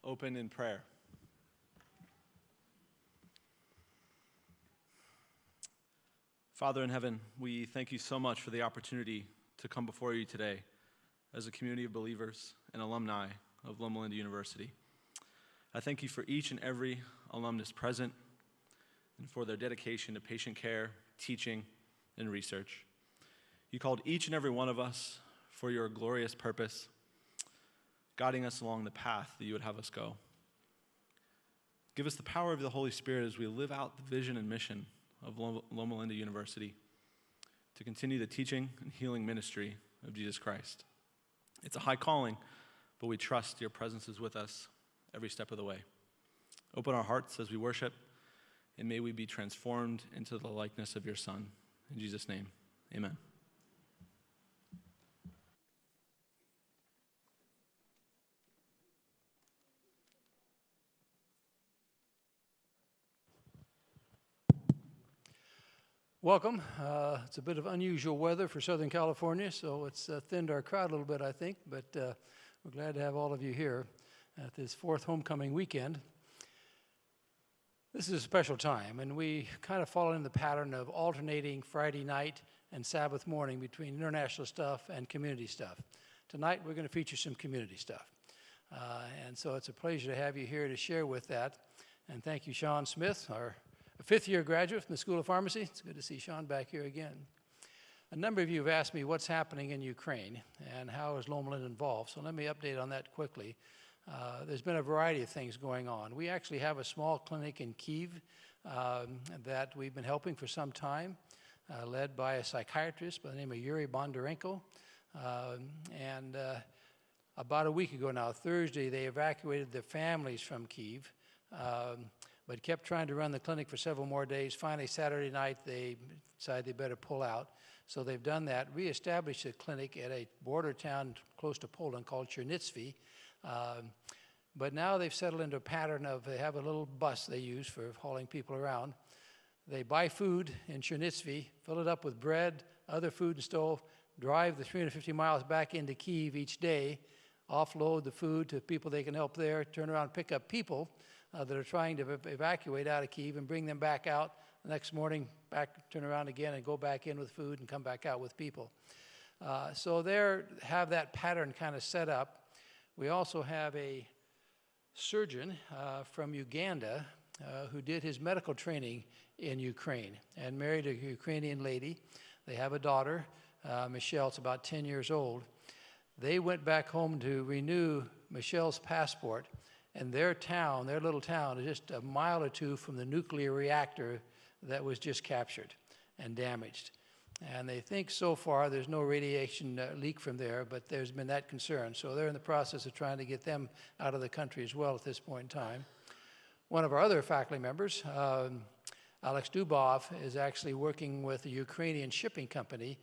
open in prayer. Father in heaven, we thank you so much for the opportunity to come before you today as a community of believers and alumni of Loma University. I thank you for each and every alumnus present and for their dedication to patient care, teaching, and research. You called each and every one of us for your glorious purpose, guiding us along the path that you would have us go. Give us the power of the Holy Spirit as we live out the vision and mission of Loma University to continue the teaching and healing ministry of Jesus Christ. It's a high calling, but we trust your presence is with us every step of the way. Open our hearts as we worship, and may we be transformed into the likeness of your Son. In Jesus' name, amen. Welcome. It's a bit of unusual weather for Southern California, so it's thinned our crowd a little bit, I think, but we're glad to have all of you here at this fourth homecoming weekend. This is a special time, and we kind of follow in the pattern of alternating Friday night and Sabbath morning between international stuff and community stuff. Tonight, we're going to feature some community stuff. And so it's a pleasure to have you here to share with that. And thank you, Sean Smith, our fifth-year graduate from the School of Pharmacy. It's good to see Sean back here again. A number of you have asked me what's happening in Ukraine and how is Loma involved. So let me update on that quickly. There's been a variety of things going on. We actually have a small clinic in Kyiv that we've been helping for some time, led by a psychiatrist by the name of Yuri Bondarenko. And about a week ago now, Thursday, they evacuated their families from Kyiv, but kept trying to run the clinic for several more days. Finally, Saturday night, they decided they better pull out. So they've done that, reestablished a clinic at a border town close to Poland called Chernivtsi. But now they've settled into a pattern of they have a little bus they use for hauling people around. They buy food in Chernivtsi, fill it up with bread, other food and stove, drive the 350 miles back into Kyiv each day, offload the food to people they can help there, turn around, pick up people that are trying to evacuate out of Kyiv and bring them back out the next morning, back, turn around again and go back in with food and come back out with people. So they have that pattern kind of set up. We also have a surgeon from Uganda who did his medical training in Ukraine and married a Ukrainian lady. They have a daughter, Michelle, it's about 10 years old. They went back home to renew Michelle's passport. And their town, their little town, is just a mile or two from the nuclear reactor that was just captured and damaged. And they think so far there's no radiation leak from there, but there's been that concern. So they're in the process of trying to get them out of the country as well at this point in time. One of our other faculty members, Alex Dubov, is actually working with a Ukrainian shipping company.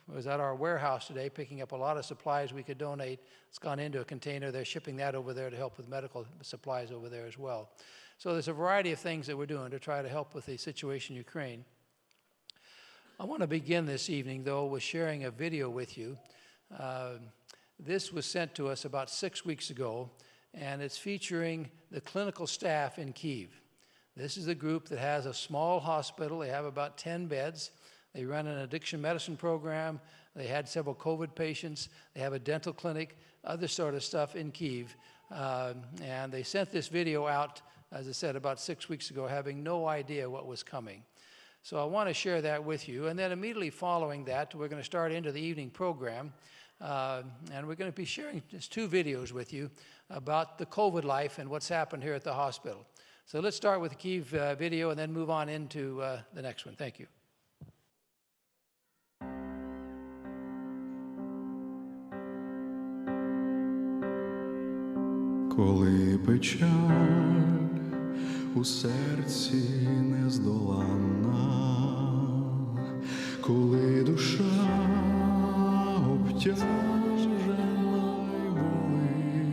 Was at our warehouse today picking up a lot of supplies we could donate. It's gone into a container. They're shipping that over there to help with medical supplies over there as well. So there's a variety of things that we're doing to try to help with the situation in Ukraine. I want to begin this evening, though, with sharing a video with you. This was sent to us about 6 weeks ago, and it's featuring the clinical staff in Kyiv. This is a group that has a small hospital. They have about 10 beds. They run an addiction medicine program. They had several COVID patients. They have a dental clinic, other sort of stuff in Kyiv. And they sent this video out, as I said, about 6 weeks ago, having no idea what was coming. So I want to share that with you. And then immediately following that, we're going to start into the evening program. And we're going to be sharing just 2 videos with you about the COVID life and what's happened here at the hospital. So let's start with the Kyiv video and then move on into the next one. Thank you. Коли печаль у серці нездоланна, коли душа обтяжена й болить,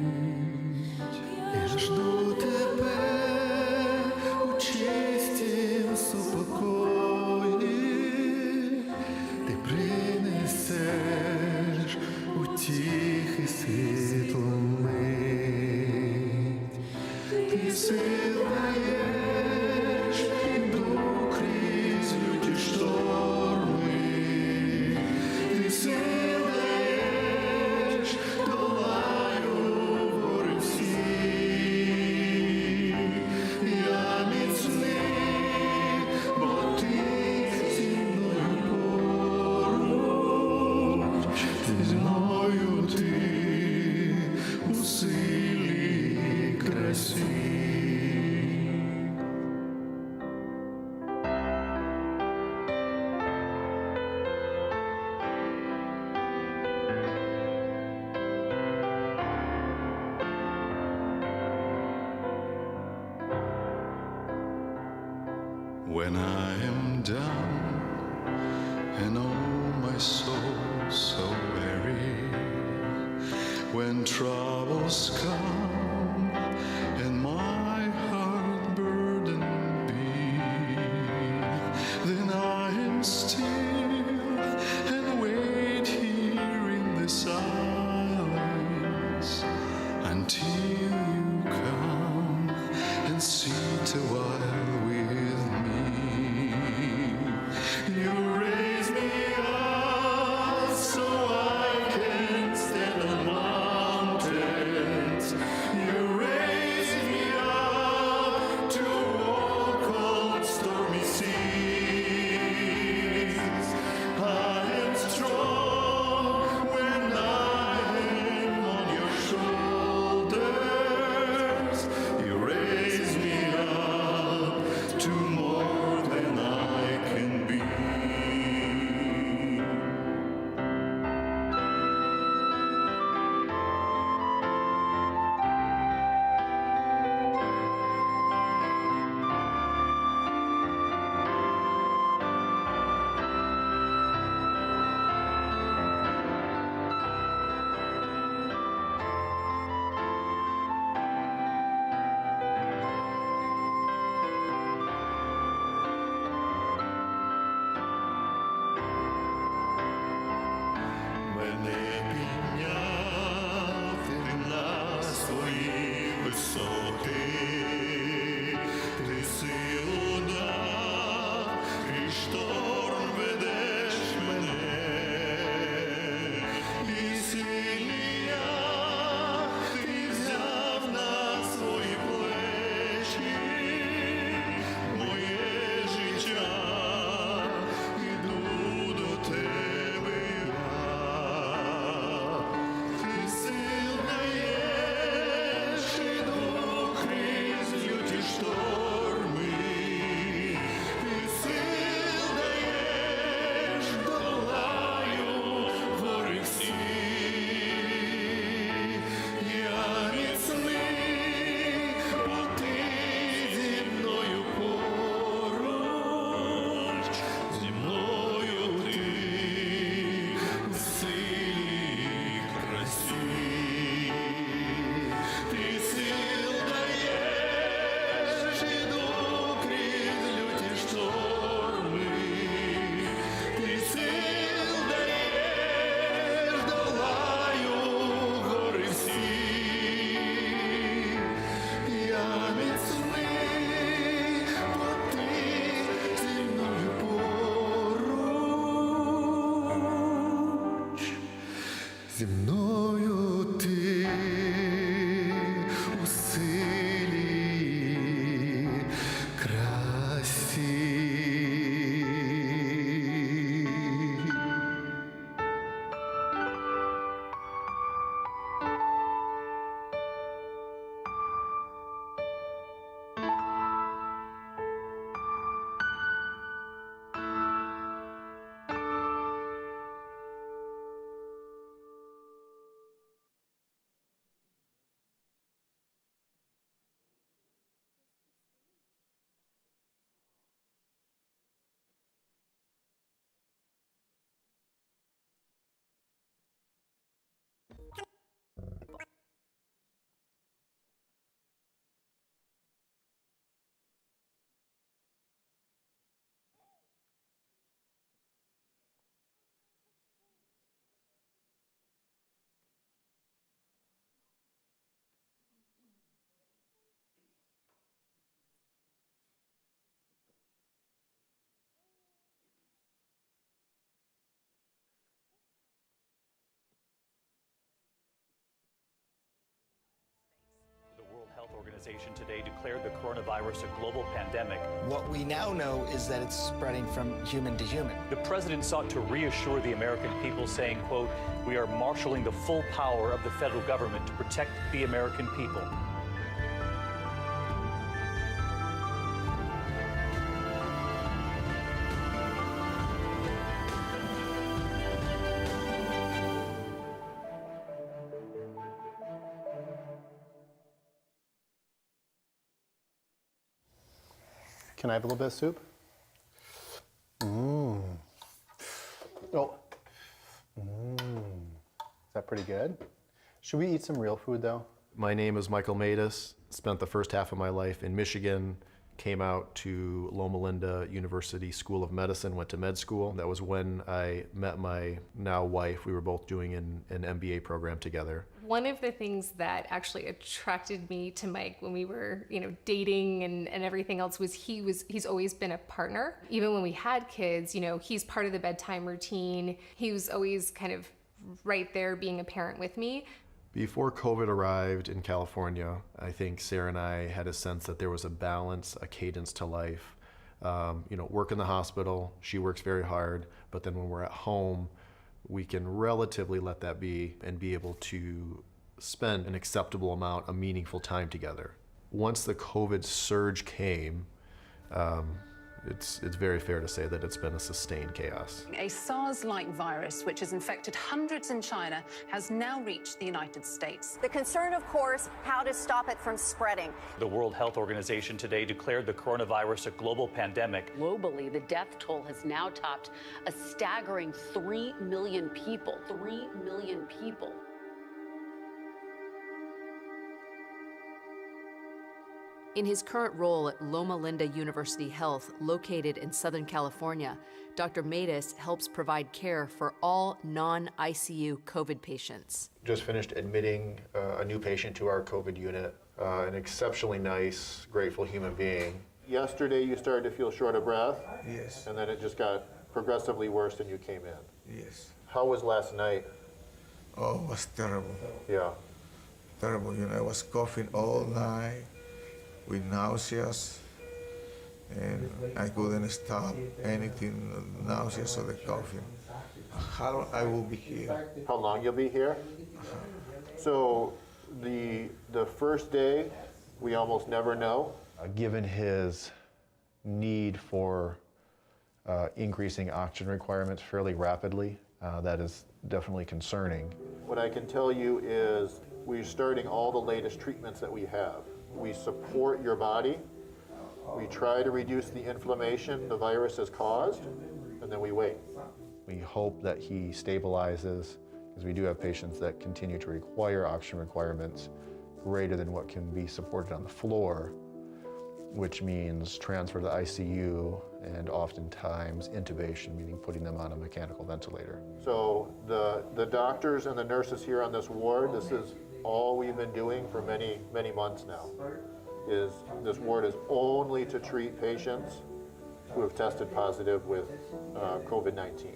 я жду тебе у чистім супокої, ти принесеш утіхи світло мить. сил даєш, іду крізь люті шторми, ти сил даєш, долаю гори всі. Я міцний, бо ти зі мною поруч, зі мною ти у силі і красі. When I am down and oh my soul so weary, when troubles come and my heart burdened be, then I am still and wait here in the silence until you come and sit a while with me. You raise me up so I can stand on mountains. You raise me up to walk on stormy seas. I am strong when I am on your shoulders. You raise me up to more than I can be. Мене підняв ти на свої висоти, ти силу дав, крізь шторм ведеш мене, і сильний я, ти взяв на свої плечі, моє життя, іду до тебе я. Ти сил даєш, іду Health Organization today declared the coronavirus a global pandemic. What we now know is that it's spreading from human to human. The president sought to reassure the American people, saying, quote, "We are marshaling the full power of the federal government to protect the American people." Can I have a little bit of soup? Oh. Is that pretty good? Should we eat some real food though? My name is Michael Matus. Spent the first half of my life in Michigan. Came out to Loma University School of Medicine, went to med school. That was when I met my now wife. We were both doing an MBA program together. One of the things that actually attracted me to Mike when we were, dating and everything else was he's always been a partner. Even when we had kids, he's part of the bedtime routine. He was always kind of right there being a parent with me. Before COVID arrived in California, I think Sarah and I had a sense that there was a balance, a cadence to life. Work in the hospital, she works very hard, but then when we're at home, we can relatively let that be and be able to spend an acceptable amount of meaningful time together. Once the COVID surge came, it's very fair to say that it's been a sustained chaos. A SARS-like virus, which has infected hundreds in China, has now reached the United States. The concern, of course, how to stop it from spreading. The World Health Organization today declared the coronavirus a global pandemic. Globally, the death toll has now topped a staggering 3 million people. 3 million people. In his current role at Loma University Health, located in Southern California, Dr. Matus helps provide care for all non-ICU COVID patients. Just finished admitting a new patient to our COVID unit, an exceptionally nice, grateful human being. Yesterday you started to feel short of breath? Yes. And then it just got progressively worse than you came in? Yes. How was last night? Oh, it was terrible. Yeah. Terrible, I was coughing all night with nauseous, and I couldn't stop anything, nauseous or the coughing. How long I will be here? How long you'll be here? So the first day, we almost never know. Given his need for increasing oxygen requirements fairly rapidly, that is definitely concerning. What I can tell you is we're starting all the latest treatments that we have. We support your body. We try to reduce the inflammation the virus has caused, and then we wait. We hope that he stabilizes, because we do have patients that continue to require oxygen requirements greater than what can be supported on the floor, which means transfer to the ICU and oftentimes intubation, meaning putting them on a mechanical ventilator. So the doctors and the nurses here on this ward, this is all we've been doing for many, many months now. Is this ward is only to treat patients who have tested positive with COVID-19.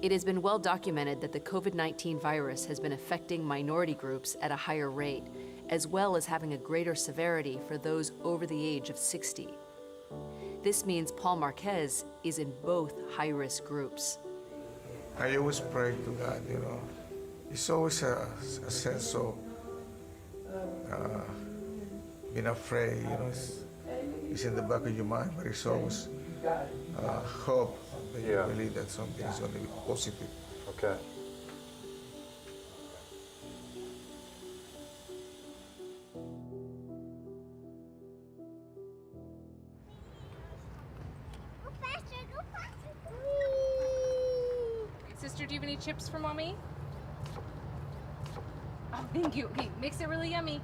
It has been well documented that the COVID-19 virus has been affecting minority groups at a higher rate, as well as having a greater severity for those over the age of 60. This means Paul Marquez is in both high-risk groups. I always pray to God, It's always a sense of being afraid, it's in the back of your mind, but it's always hope that you believe that something is going to be positive. Okay. Go faster. Sister, do you have any chips for Mommy? Oh, thank you. Okay, mix it really yummy.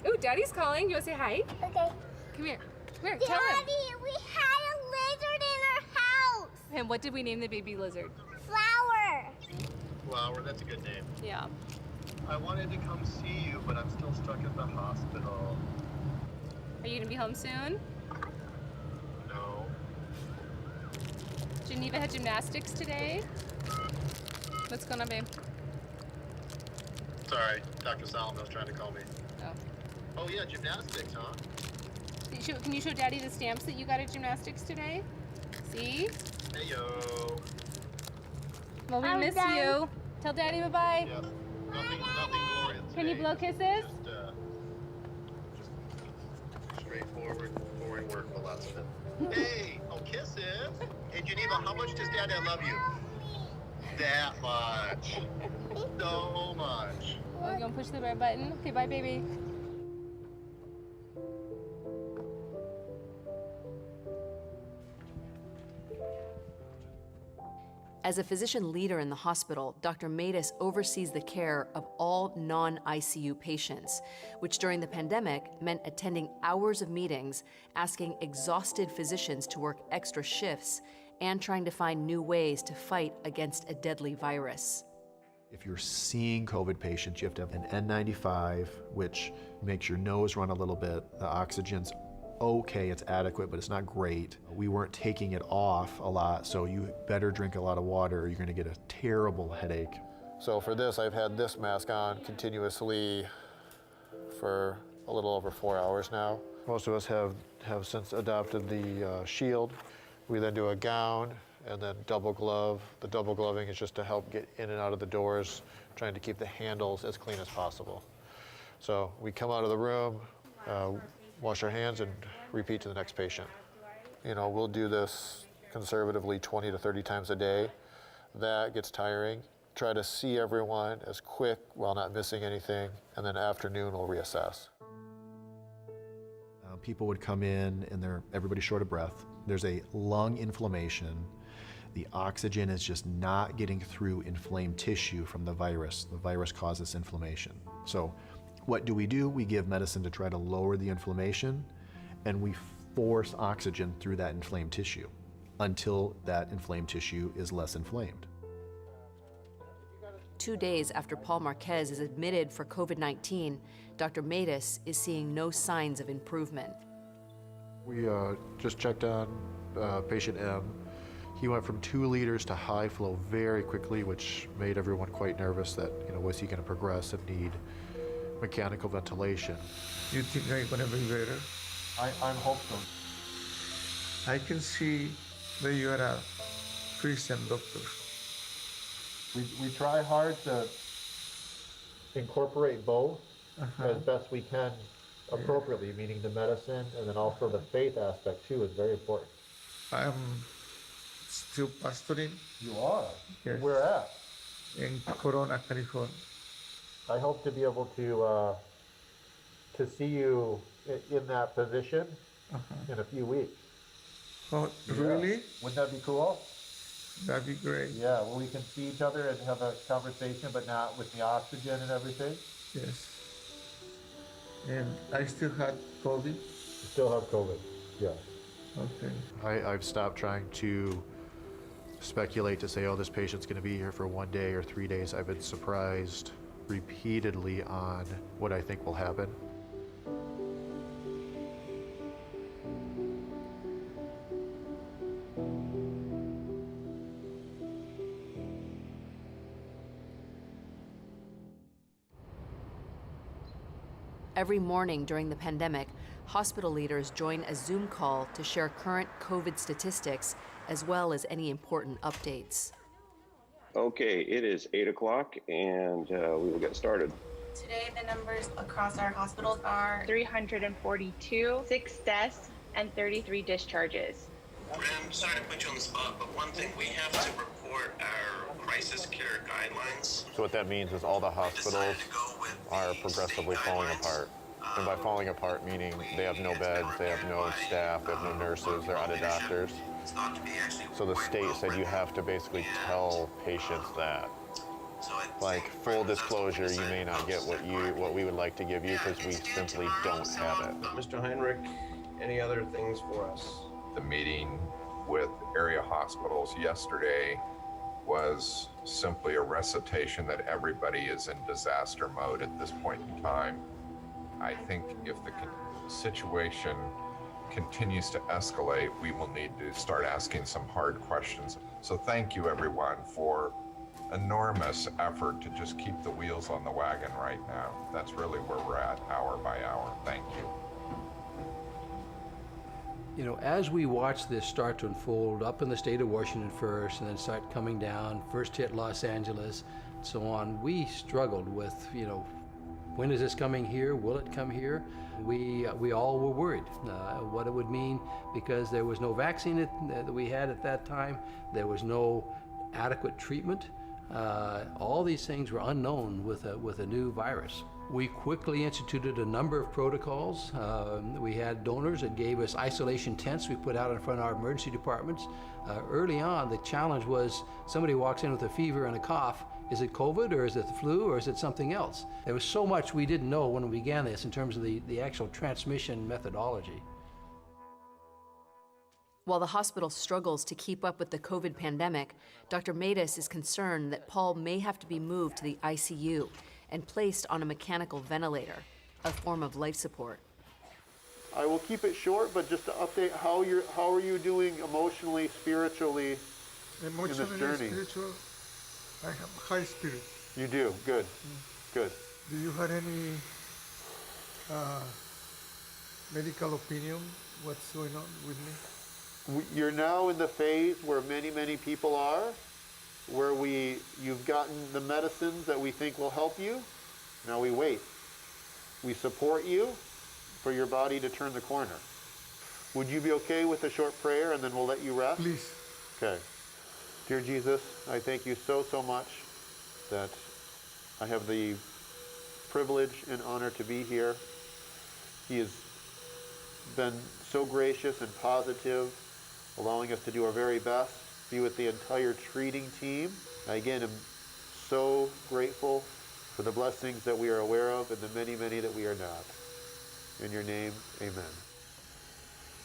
Ooh, Daddy's calling. You want to say hi? Okay. Come here. Tell him. Daddy, we had a lizard in our house. And what did we name the baby lizard? Flower. Flower, that's a good name. Yeah. I wanted to come see you, but I'm still stuck at the hospital. Are you going to be home soon? No. Geneva had gymnastics today. What's going on, babe? Sorry, Dr. Salamo's trying to call me. Oh. Oh yeah, gymnastics, huh? Can you show Daddy the stamps that you got at gymnastics today? See? Hey yo. Well, we I'm miss done. you. Tell Daddy bye-bye. Yes. Nothing glorious. Can you blow kisses? Just straightforward, boring work, but lots of it. Hey, oh, kisses. Hey, Geneva, how much does Dad love you? That much. So much. Oh, you gonna push the red button? Okay, bye, baby. As a physician leader in the hospital, Dr. Matus oversees the care of all non-ICU patients, which during the pandemic meant attending hours of meetings, asking exhausted physicians to work extra shifts, and trying to find new ways to fight against a deadly virus. If you're seeing COVID patients, you have to have an N95, which makes your nose run a little bit. The oxygen's okay, it's adequate, but it's not great. We weren't taking it off a lot, so you better drink a lot of water or you're gonna get a terrible headache. So for this, I've had this mask on continuously for a little over 4 hours now. Most of us have since adopted the shield. We then do a gown and then double glove. The double gloving is just to help get in and out of the doors, trying to keep the handles as clean as possible. So we come out of the room, wash our hands, and repeat to the next patient. You know, we'll do this conservatively 20 to 30 times a day. That gets tiring. Try to see everyone as quick while not missing anything, and then afternoon we'll reassess. People would come in and everybody's short of breath. There's a lung inflammation. The oxygen is just not getting through inflamed tissue from the virus. The virus causes inflammation. So what do? We give medicine to try to lower the inflammation, and we force oxygen through that inflamed tissue until that inflamed tissue is less inflamed. 2 days after Paul Marquez is admitted for COVID-19, Dr. Matus is seeing no signs of improvement. We just checked on patient M. He went from 2 liters to high flow very quickly, which made everyone quite nervous that, was he going to progress and need mechanical ventilation. You think I'm gonna be better? I'm hopeful. I can see that you are a Christian doctor. We try hard to incorporate both as best we can appropriately, meaning the medicine and then also the faith aspect too is very important. I'm still pastoring. You are? Yes. Where at? In Corona, California. I hope to be able to see you in that position in a few weeks. Oh, really? Wouldn't that be cool? That'd be great. Yeah, well, we can see each other and have a conversation, but not with the oxygen and everything. Yes. And I still had COVID? You still have COVID, yeah. Okay. I've stopped trying to speculate to say, oh, this patient's going to be here for 1 day or 3 days. I've been surprised repeatedly on what I think will happen. Every morning during the pandemic, hospital leaders join a Zoom call to share current COVID statistics as well as any important updates. Okay, it is 8 o'clock and we will get started. Today, the numbers across our hospitals are 342, 6 deaths, and 33 discharges. I'm sorry to put you on the spot, but one thing, we have to report our crisis care guidelines. So what that means is all the hospitals are progressively falling apart. And by falling apart, meaning they have no beds, they have no staff, they have no nurses, they're out of doctors. So the state said you have to basically tell patients that. Like, full disclosure, you may not get what we would like to give you because we simply don't have it. Mr. Heinrich, any other things for us? The meeting with area hospitals yesterday was simply a recitation that everybody is in disaster mode at this point in time. I think if the situation continues to escalate, we will need to start asking some hard questions. So thank you everyone for enormous effort to just keep the wheels on the wagon right now. That's really where we're at, hour by hour. Thank you. You know, as we watch this start to unfold up in the state of Washington first, and then start coming down, first hit Los Angeles, and so on, we struggled with, you know, when is this coming here? Will it come here? We all were worried what it would mean, because there was no vaccine that we had at that time. There was no adequate treatment. All these things were unknown with a new virus. We quickly instituted a number of protocols. We had donors that gave us isolation tents we put out in front of our emergency departments. Early on, the challenge was somebody walks in with a fever and a cough. Is it COVID, or is it the flu, or is it something else? There was so much we didn't know when we began this in terms of the actual transmission methodology. While the hospital struggles to keep up with the COVID pandemic, Dr. Matus is concerned that Paul may have to be moved to the ICU and placed on a mechanical ventilator, a form of life support. I will keep it short, but just to update, how are you doing emotionally, spiritually in this journey? Spiritual, I have high spirit. You do, good, good. Do you have any medical opinion? What's going on with me? You're now in the phase where many people are, where you've gotten the medicines that we think will help you. Now we wait. We support you for your body to turn the corner. Would you be okay with a short prayer, and then we'll let you rest? Please. Okay. Dear Jesus, I thank you so much that I have the privilege and honor to be here. He has been so gracious and positive, allowing us to do our very best, be with the entire treating team. I again am so grateful for the blessings that we are aware of and the many that we are not. In your name, amen.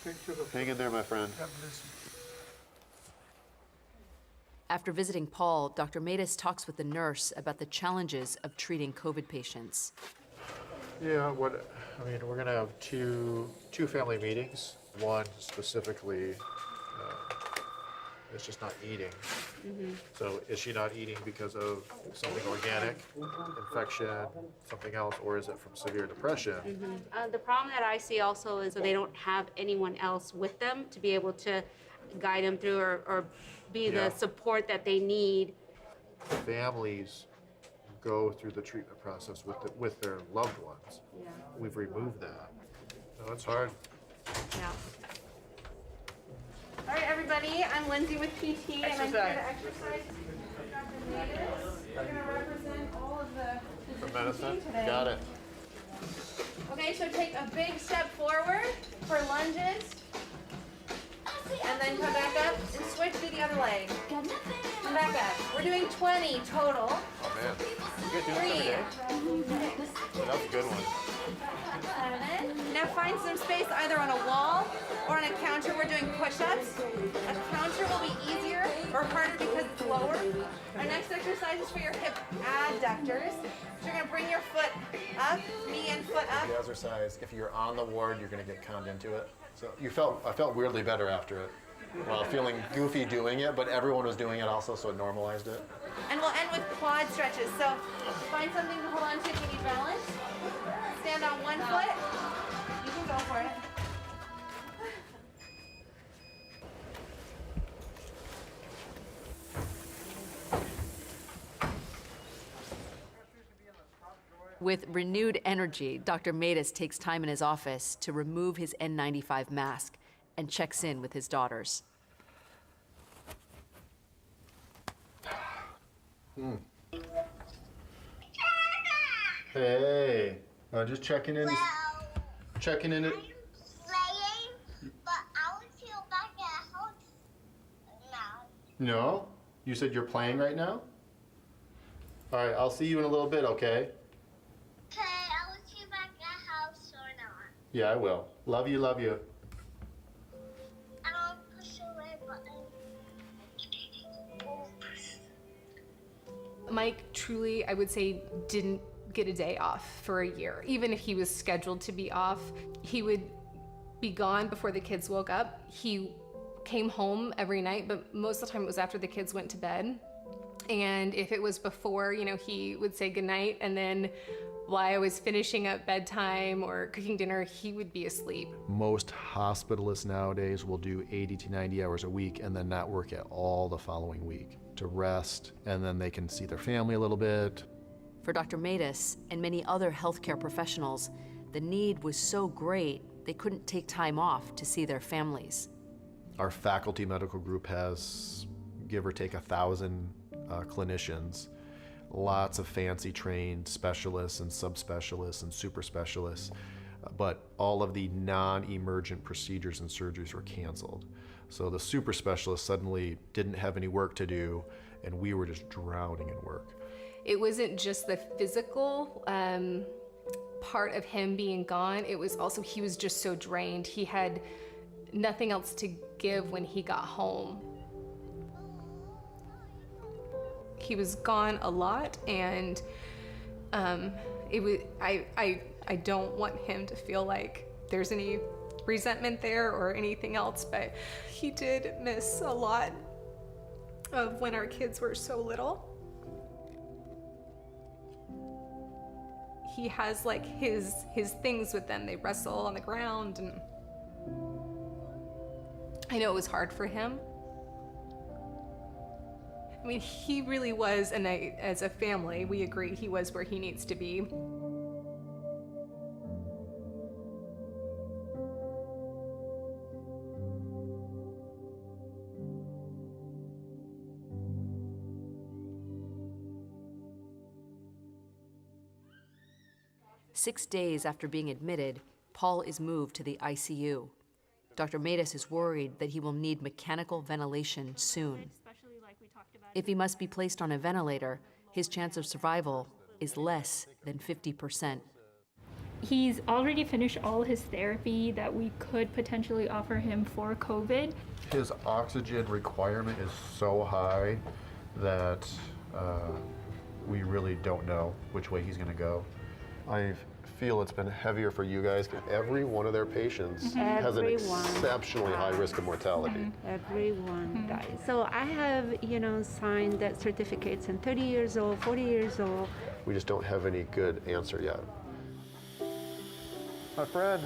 Thank you, Doctor. Hang in there, my friend. God bless you. After visiting Paul, Dr. Matus talks with the nurse about the challenges of treating COVID patients. Yeah, we're going to have two family meetings. One specifically is just not eating. So is she not eating because of something organic, infection, something else, or is it from severe depression? The problem that I see also is that they don't have anyone else with them to be able to guide them through or be the support that they need. Families go through the treatment process with their loved ones. Yeah. We've removed that. No, it's hard. Yeah. All right, everybody. I'm Lindsay with PT, and I'm here to exercise. Dr. Matus. We're going to represent all of the medicine today. Got it. Okay, so take a big step forward for lunges, and then come back up and switch to the other leg. Come back up. We're doing 20 total. Oh man, you guys do this every day? Yeah, that's a good one. 7. Now find some space either on a wall or on a counter. We're doing push-ups. A counter will be easier or harder because it's lower. Our next exercise is for your hip adductors. So you're going to bring your foot up, knee and foot up. The exercise, if you're on the ward, you're going to get conned into it. So I felt weirdly better after it. Well, feeling goofy doing it, but everyone was doing it also, so it normalized it. And we'll end with quad stretches. So find something to hold on to if you need balance. Stand on one foot. You can go for it. With renewed energy, Dr. Matus takes time in his office to remove his N95 mask and checks in with his daughters. Hey, just checking in. Checking in. Playing, but I want to go back at home now. No? You said you're playing right now? All right, I'll see you in a little bit, okay? Okay, I want you back at house or not. Yeah, I will. Love you, love you. I don't push away button. Mike truly, I would say, didn't get a day off for a year. Even if he was scheduled to be off, he would be gone before the kids woke up. He came home every night, but most of the time it was after the kids went to bed. And if it was before, he would say goodnight, and then while I was finishing up bedtime or cooking dinner, he would be asleep. Most hospitalists nowadays will do 80 to 90 hours a week and then not work at all the following week to rest, and then they can see their family a little bit. For Dr. Matus and many other healthcare professionals, the need was so great they couldn't take time off to see their families. Our faculty medical group has, give or take, 1,000 clinicians, lots of fancy trained specialists and subspecialists and super specialists, but all of the non-emergent procedures and surgeries were canceled. So the super specialists suddenly didn't have any work to do, and we were just drowning in work. It wasn't just the physical part of him being gone, it was also he was just so drained. He had nothing else to give when he got home. He was gone a lot, and I don't want him to feel like there's any resentment there or anything else, but he did miss a lot of when our kids were so little. He has like his things with them. They wrestle on the ground, and I know it was hard for him. I mean, he really was, and as a family, we agree he was where he needs to be. Six days after being admitted, Paul is moved to the ICU. Dr. Matus is worried that he will need mechanical ventilation soon. If he must be placed on a ventilator, his chance of survival is less than 50%. He's already finished all his therapy that we could potentially offer him for COVID. His oxygen requirement is so high that we really don't know which way he's going to go. I feel it's been heavier for you guys. Every one of their patients has an exceptionally high risk of mortality. Everyone dies. So I have, signed that certificates and 30 years old, 40 years old. We just don't have any good answer yet. My friend,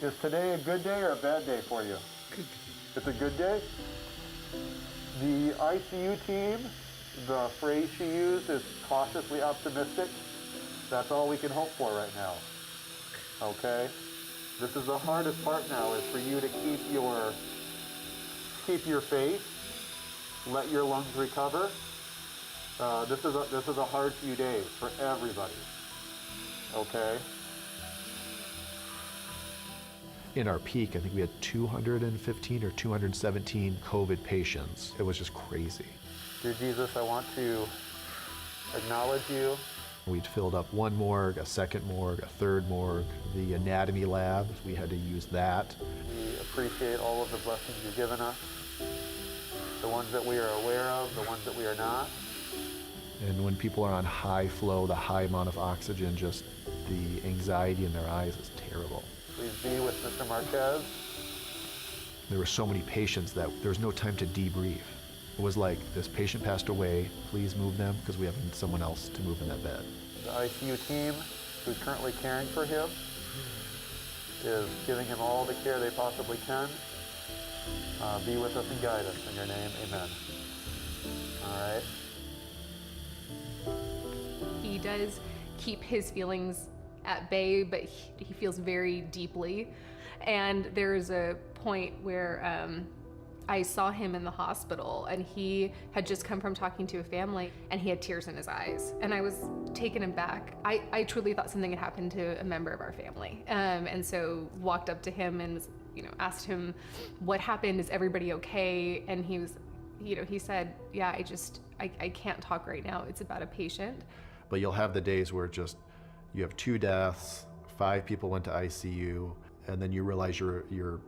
is today a good day or a bad day for you? It's a good day? The ICU team, the phrase she used is cautiously optimistic. That's all we can hope for right now, okay? This is the hardest part now, is for you to keep your faith, let your lungs recover. This is a hard few days for everybody, okay? In our peak, I think we had 215 or 217 COVID patients. It was just crazy. Dear Jesus, I want to acknowledge you. We'd filled up one morgue, a second morgue, a third morgue, the anatomy lab, we had to use that. We appreciate all of the blessings you've given us, the ones that we are aware of, the ones that we are not. And when people are on high flow, the high amount of oxygen, just the anxiety in their eyes is terrible. Please be with Mr. Marquez. There were so many patients that there was no time to debrief. It was like, this patient passed away, please move them, because we have someone else to move in that bed. The ICU team, who's currently caring for him, is giving him all the care they possibly can. Be with us and guide us. In your name, amen. All right. He does keep his feelings at bay, but he feels very deeply. And there's a point where I saw him in the hospital, and he had just come from talking to a family, and he had tears in his eyes, and I was taken aback. I truly thought something had happened to a member of our family, and so walked up to him and was, asked him what happened, is everybody okay? And he was, he said, yeah, I can't talk right now, it's about a patient. But you'll have the days where just, you have 2 deaths, 5 people went to ICU, and then you realize you're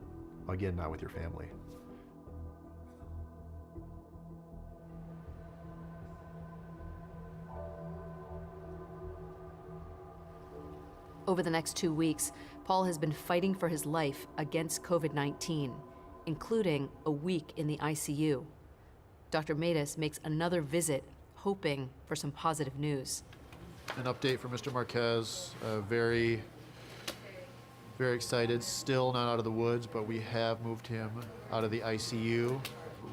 again, not with your family. Over the next 2 weeks, Paul has been fighting for his life against COVID-19, including a week in the ICU. Dr. Matus makes another visit, hoping for some positive news. An update from Mr. Marquez, very excited, still not out of the woods, but we have moved him out of the ICU.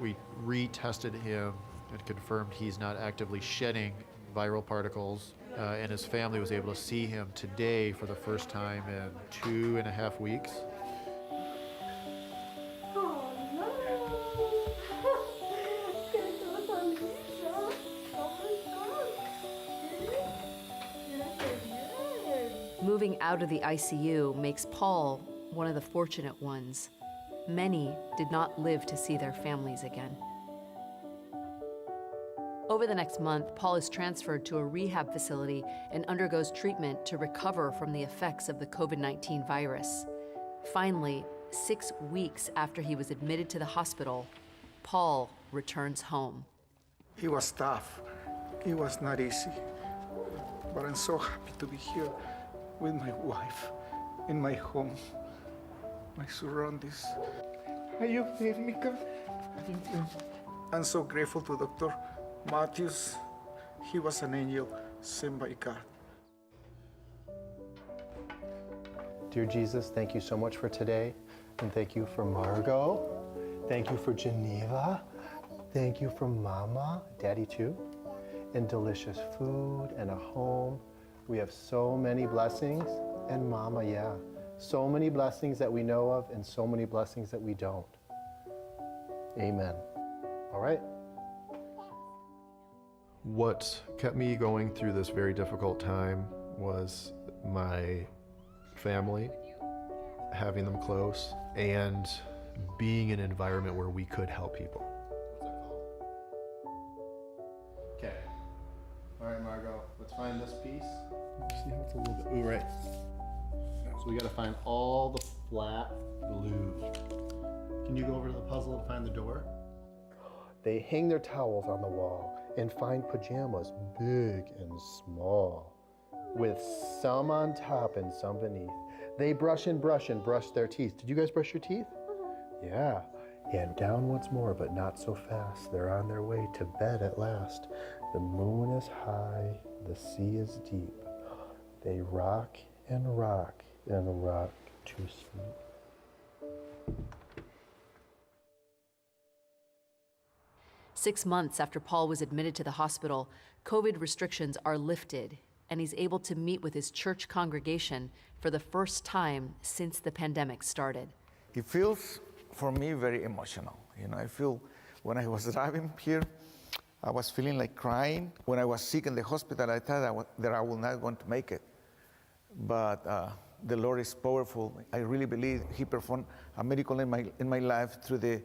We retested him and confirmed he's not actively shedding viral particles, and his family was able to see him today for the first time in 2.5 weeks. Moving out of the ICU makes Paul one of the fortunate ones. Many did not live to see their families again. Over the next month, Paul is transferred to a rehab facility and undergoes treatment to recover from the effects of the COVID-19 virus. Finally, 6 weeks after he was admitted to the hospital, Paul returns home. It was tough. It was not easy. But I'm so happy to be here with my wife, in my home, my surroundings. Are you feeling me, God? I'm so grateful to Dr. Matthews. He was an angel sent by God. Dear Jesus, thank you so much for today, and thank you for Margot. Thank you for Geneva. Thank you for Mama, Daddy too, and delicious food and a home. We have so many blessings, and Mama, yeah, so many blessings that we know of and so many blessings that we don't. Amen. All right. What kept me going through this very difficult time was my family, having them close, and being in an environment where we could help people. Okay. All right, Margot, let's find this piece. See how it's a little bit, ooh, right. So we gotta find all the flat blue. Can you go over to the puzzle and find the door? They hang their towels on the wall and find pajamas big and small, with some on top and some beneath. They brush and brush and brush their teeth. Did you guys brush your teeth? Yeah. And down once more, but not so fast. They're on their way to bed at last. The moon is high, the sea is deep. They rock and rock and rock to sleep. 6 months after Paul was admitted to the hospital, COVID restrictions are lifted, and he's able to meet with his church congregation for the first time since the pandemic started. It feels, for me, very emotional. You know, I feel when I was driving here, I was feeling like crying. When I was sick in the hospital, I thought that I was not going to make it. But the Lord is powerful. I really believe He performed a miracle in my life through the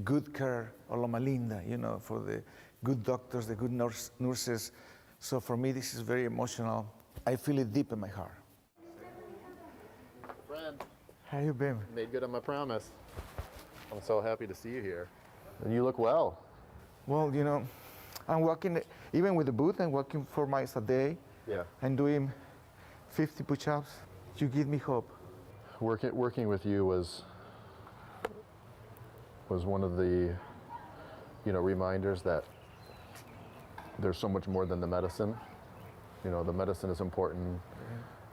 good care of Loma Linda, you know, for the good doctors, the good nurses. So for me, this is very emotional. I feel it deep in my heart. Friend. How you been? Made good on my promise. I'm so happy to see you here. And you look well. Well, you know, I'm walking, even with the boot, I'm walking 4 miles a day. Yeah. I'm doing 50 push-ups. You give me hope. Working with you was one of the, reminders that there's so much more than the medicine. You know, the medicine is important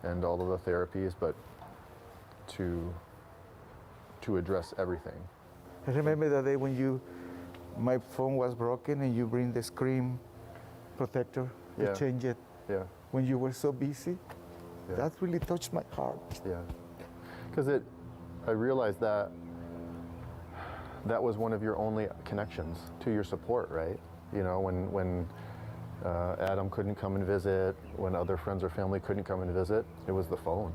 and all of the therapies, but to address everything. I remember that day when my phone was broken and you bring the screen protector to change it. Yeah. When you were so busy, that really touched my heart. Yeah. Because I realized that was one of your only connections to your support, right? You know, when Adam couldn't come and visit, when other friends or family couldn't come and visit, it was the phone.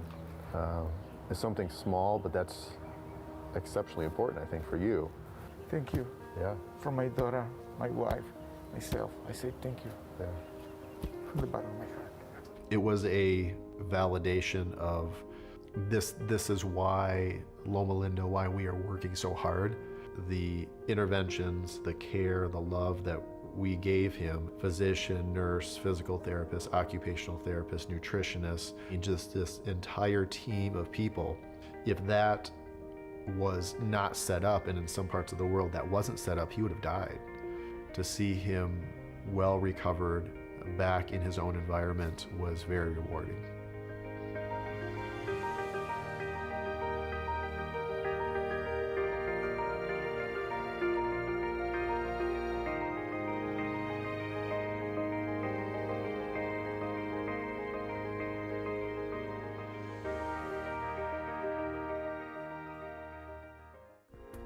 It's something small, but that's exceptionally important, I think, for you. Thank you. Yeah. For my daughter, my wife, myself, I say thank you. Yeah. From the bottom of my heart. It was a validation of this is why Loma Linda, why we are working so hard. The interventions, the care, the love that we gave him, physician, nurse, physical therapist, occupational therapist, nutritionist, and just this entire team of people, if that was not set up, and in some parts of the world that wasn't set up, he would have died. To see him well recovered, back in his own environment was very rewarding.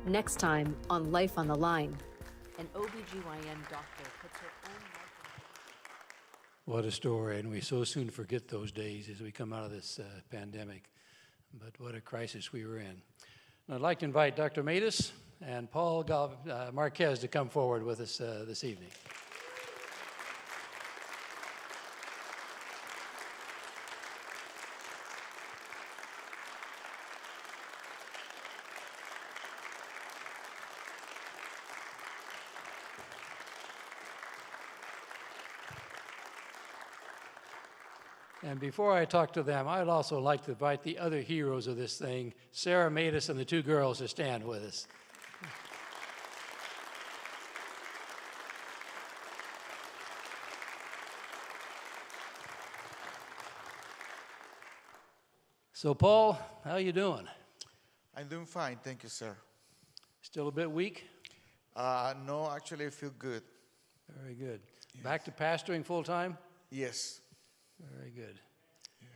Next time on Life on the Line, an OB-GYN doctor puts her own life on. What a story, and we so soon forget those days as we come out of this pandemic. But what a crisis we were in. And I'd like to invite Dr. Matus and Paul Marquez to come forward with us this evening. And before I talk to them, I'd also like to invite the other heroes of this thing, Sarah Matus and the two girls, to stand with us. So, Paul, how you doing? I'm doing fine, thank you, sir. Still a bit weak? No, actually, I feel good. Very good. Yes. Back to pastoring full-time? Yes. Very good. Yes.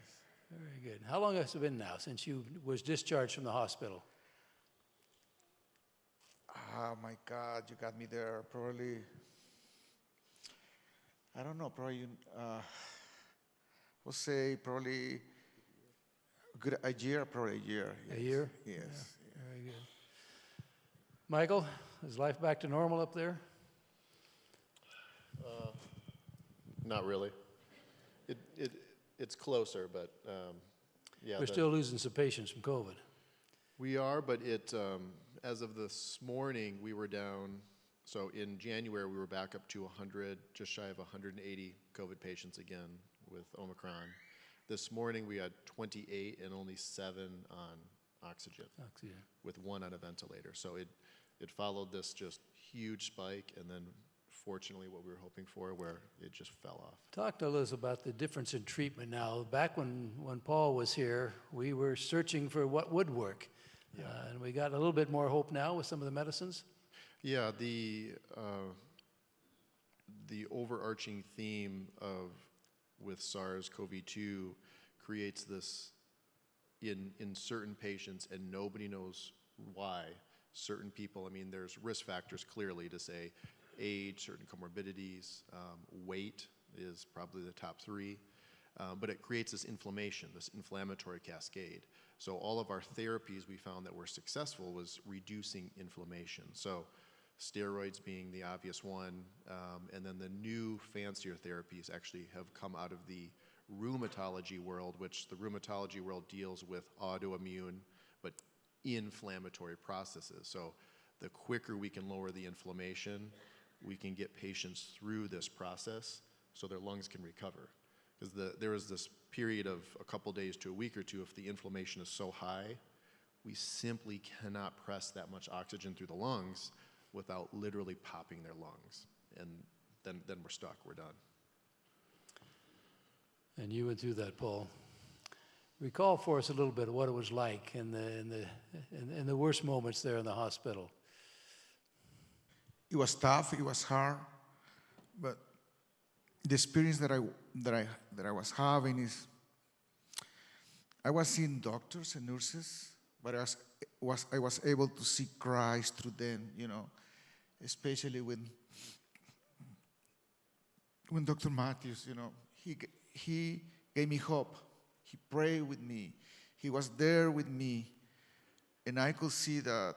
Very good. How long has it been now since you was discharged from the hospital? Oh, my God, you got me there. Probably, I don't know, probably, we'll say probably a year, probably a year. Yes. A year? Yes. Yeah. Very good. Michael, is life back to normal up there? Not really. It's closer, but yeah. We're still losing some patients from COVID. We are, but as of this morning, we were down. So in January, we were back up to 100, just shy of 180 COVID patients again with Omicron. This morning, we had 28 and only 7 on oxygen, with 1 on a ventilator. So it followed this just huge spike, and then fortunately what we were hoping for, where it just fell off. Talk to us about the difference in treatment now. Back when Paul was here, we were searching for what would work. Yeah. And we got a little bit more hope now with some of the medicines. Yeah, the overarching theme with SARS-CoV-2 creates this in certain patients, and nobody knows why. Certain people, I mean, there's risk factors clearly to say age, certain comorbidities, weight is probably the top 3, but it creates this inflammation, this inflammatory cascade. So all of our therapies we found that were successful was reducing inflammation. So steroids being the obvious one, and then the new fancier therapies actually have come out of the rheumatology world, which the rheumatology world deals with autoimmune, but inflammatory processes. So the quicker we can lower the inflammation, we can get patients through this process so their lungs can recover. Because there is this period of a couple days to a week or two, if the inflammation is so high, we simply cannot press that much oxygen through the lungs without literally popping their lungs. And then we're stuck, we're done. And you went through that, Paul. Recall for us a little bit of what it was like in the worst moments there in the hospital. It was tough, it was hard, but the experience that I was having is, I was seeing doctors and nurses, but I was able to see Christ through them, you know, especially when Dr. Matthews, you know, he gave me hope. He prayed with me. He was there with me, and I could see that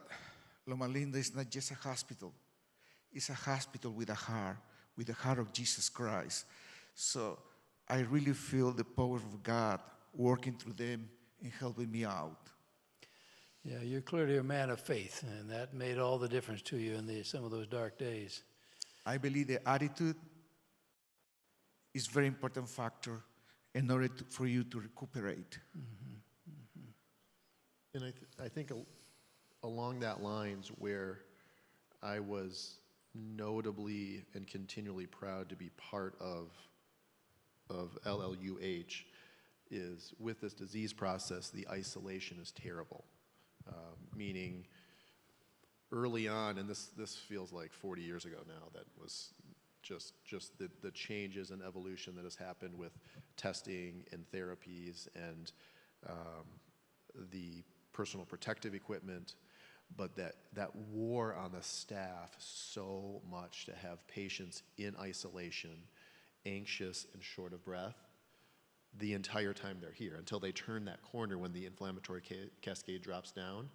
Loma Linda is not just a hospital. It's a hospital with a heart of Jesus Christ. So I really feel the power of God working through them and helping me out. Yeah, you're clearly a man of faith, and that made all the difference to you in some of those dark days. I believe the attitude is a very important factor in order for you to recuperate. Mm-hmm. Mm-hmm. And I think along that lines, where I was notably and continually proud to be part of LLUH is with this disease process, the isolation is terrible. Meaning early on, and this feels like 40 years ago now, that was just the changes and evolution that has happened with testing and therapies and the personal protective equipment, but that wore on the staff so much to have patients in isolation, anxious and short of breath the entire time they're here until they turn that corner when the inflammatory cascade drops down.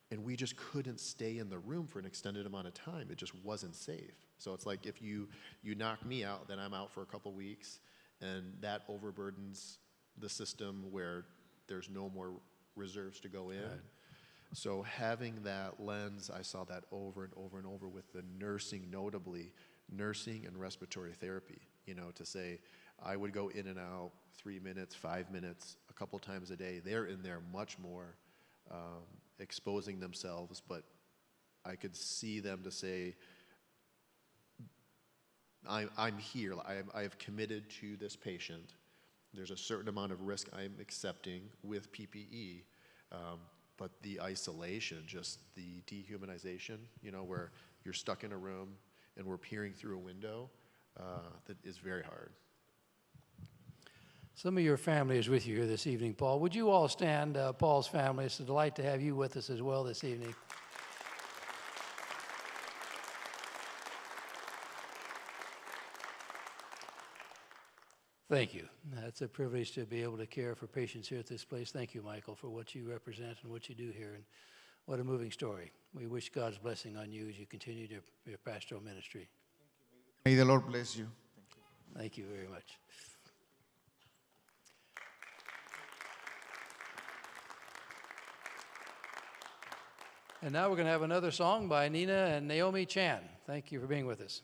And we just couldn't stay in the room for an extended amount of time. It just wasn't safe. So it's like if you knock me out, then I'm out for a couple weeks, and that overburdens the system where there's no more reserves to go in. Right. So having that lens, I saw that over and over and over with the nursing, notably nursing and respiratory therapy, to say I would go in and out 3 minutes, 5 minutes, a couple times a day. They're in there much more, exposing themselves, but I could see them to say, I'm here, I have committed to this patient. There's a certain amount of risk I'm accepting with PPE, but the isolation, just the dehumanization, where you're stuck in a room and we're peering through a window, that is very hard. Some of your family is with you here this evening, Paul. Would you all stand, Paul's family? It's a delight to have you with us as well this evening. Thank you. It's a privilege to be able to care for patients here at this place. Thank you, Michael, for what you represent and what you do here. And what a moving story. We wish God's blessing on you as you continue your pastoral ministry. May the Lord bless you. Thank you very much. And now we're going to have another song by Nina and Naomi Chan. Thank you for being with us.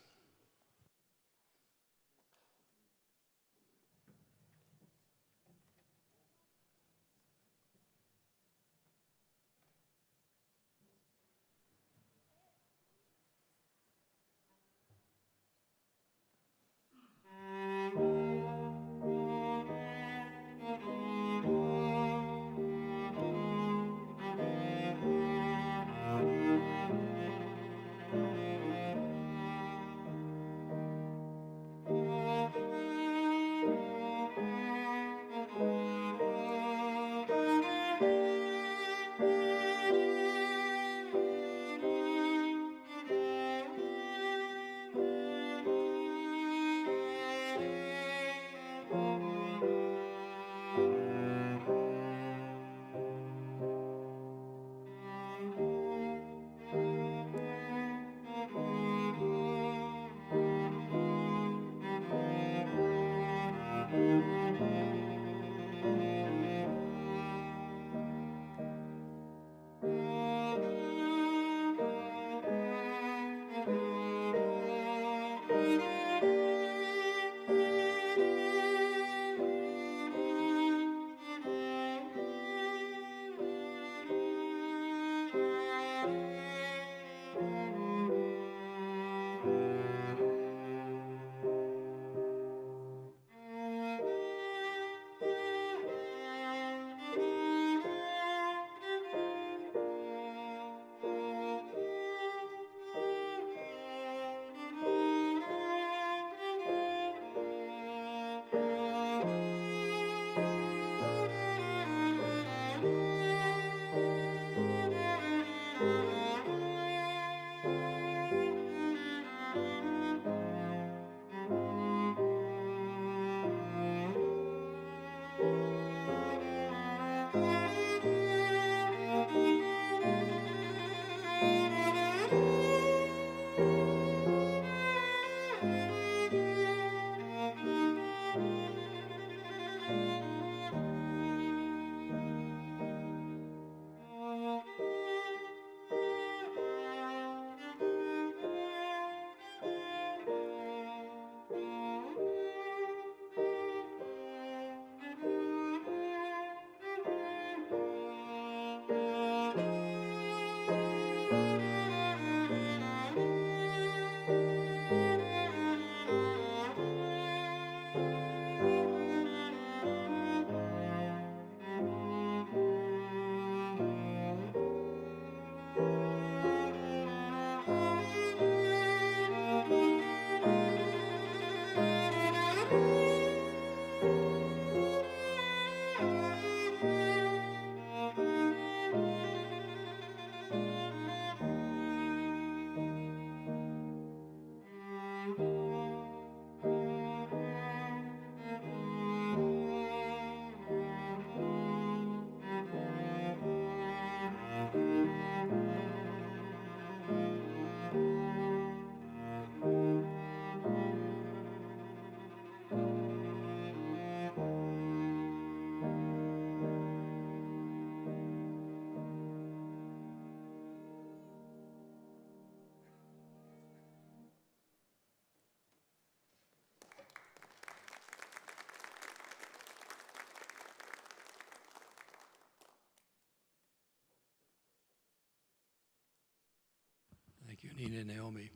Thank you, Nina and Naomi.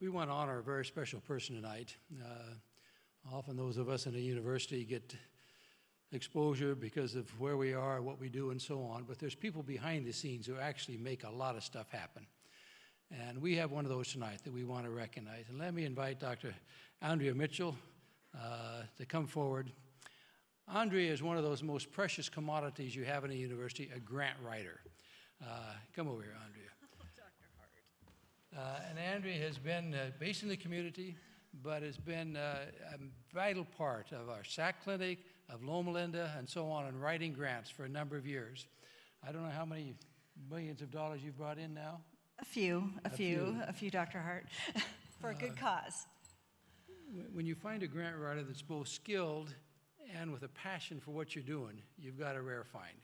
We want to honor a very special person tonight. Often those of us in a university get exposure because of where we are, what we do, and so on, but there's people behind the scenes who actually make a lot of stuff happen. And we have one of those tonight that we want to recognize. And let me invite Dr. Andrea Mitchell to come forward. Andrea is one of those most precious commodities you have in a university, a grant writer. Come over here, Andrea. And Andrea has been based in the community, but has been a vital part of our SAC clinic, of Loma, and so on, and writing grants for a number of years. I don't know how many millions of dollars you've brought in now. A few, Dr. Hart, for a good cause. When you find a grant writer that's both skilled and with a passion for what you're doing, you've got a rare find.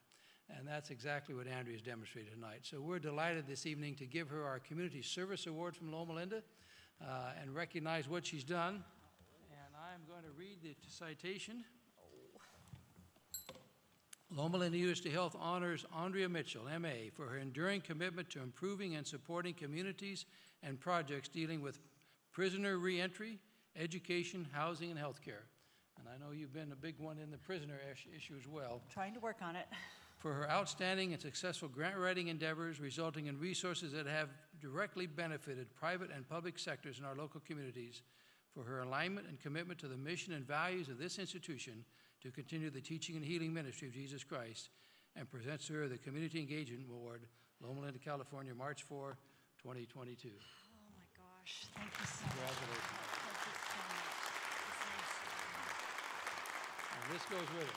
And that's exactly what Andrea's demonstrated tonight. So we're delighted this evening to give her our Community Service Award from Loma and recognize what she's done. And I'm going to read the citation. Loma University Health honors Andrea Mitchell, MA, for her enduring commitment to improving and supporting communities and projects dealing with prisoner reentry, education, housing, and healthcare. And I know you've been a big one in the prisoner issue as well. Trying to work on it. For her outstanding and successful grant writing endeavors resulting in resources that have directly benefited private and public sectors in our local communities, for her alignment and commitment to the mission and values of this institution to continue the teaching and healing ministry of Jesus Christ, and presents to her the Community Engagement Award, Loma, California, March 4, 2022. Oh my gosh, thank you so much. Congratulations. Thank you so much. And this goes with it.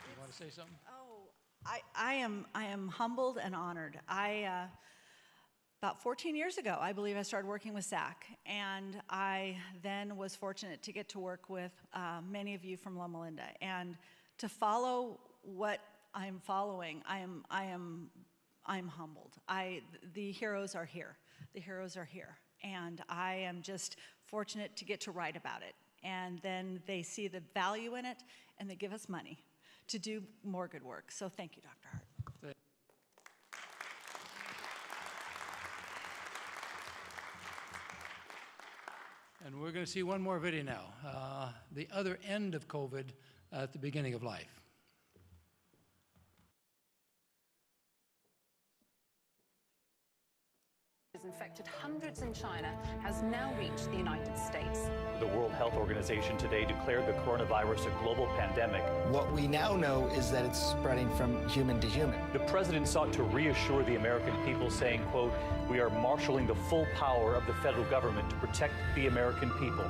You want to say something? Oh, I am humbled and honored. About 14 years ago, I believe I started working with SAC, and I then was fortunate to get to work with many of you from Loma, and to follow what I'm following. I'm humbled. The heroes are here. The heroes are here, and I am just fortunate to get to write about it. And then they see the value in it, and they give us money to do more good work. So thank you, Dr. Hart. And we're going to see one more video now, the other end of COVID at the beginning of life. Has infected hundreds in China, has now reached the United States. The World Health Organization today declared the coronavirus a global pandemic. What we now know is that it's spreading from human to human. The president sought to reassure the American people, saying, quote, "We are marshaling the full power of the federal government to protect the American people."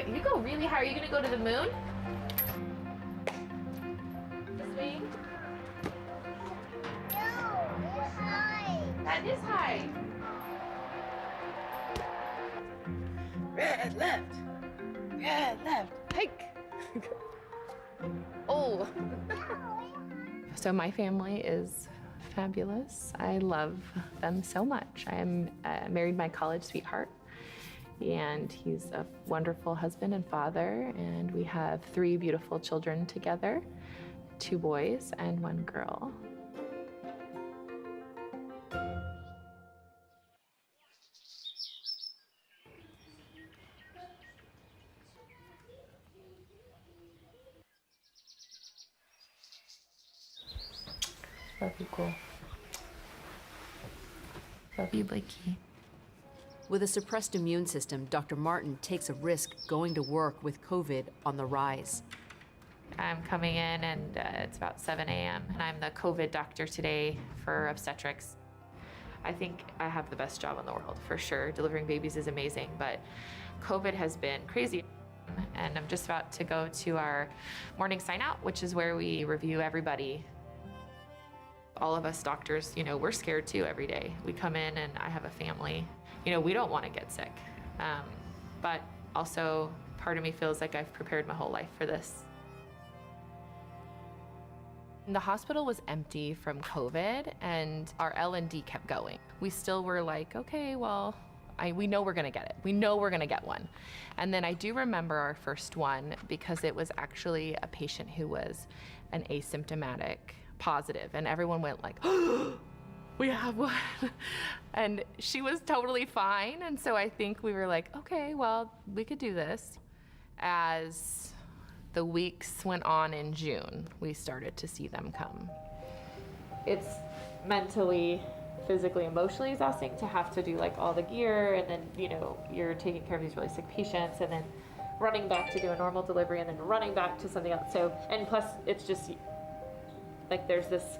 You go really high. Are you gonna go to the moon? This way? No, it's high. That is high. Red left. Red left. Hike. Oh. So my family is fabulous. I love them so much. I am married my college sweetheart, and he's a wonderful husband and father, and we have 3 beautiful children together, 2 boys and 1 girl. Love you, Cole. Love you, Blakey. With a suppressed immune system, Dr. Martin takes a risk going to work with COVID on the rise. I'm coming in and it's about 7 a.m. and I'm the COVID doctor today for obstetrics. I think I have the best job in the world, for sure. Delivering babies is amazing, but COVID has been crazy. And I'm just about to go to our morning sign out, which is where we review everybody. All of us doctors, we're scared too every day. We come in and I have a family. We don't want to get sick. But also part of me feels like I've prepared my whole life for this. The hospital was empty from COVID, and our L&D kept going. We still were like, okay, well, we know we're gonna get it. We know we're gonna get one. And then I do remember our first one because it was actually a patient who was an asymptomatic positive, and everyone went like, oh, we have one. And she was totally fine, and so I think we were like, okay, well, we could do this. As the weeks went on in June, we started to see them come. It's mentally, physically, emotionally exhausting to have to do like all the gear, and then, you know, you're taking care of these really sick patients, and then running back to do a normal delivery, and then running back to something else. So, and plus it's just like there's this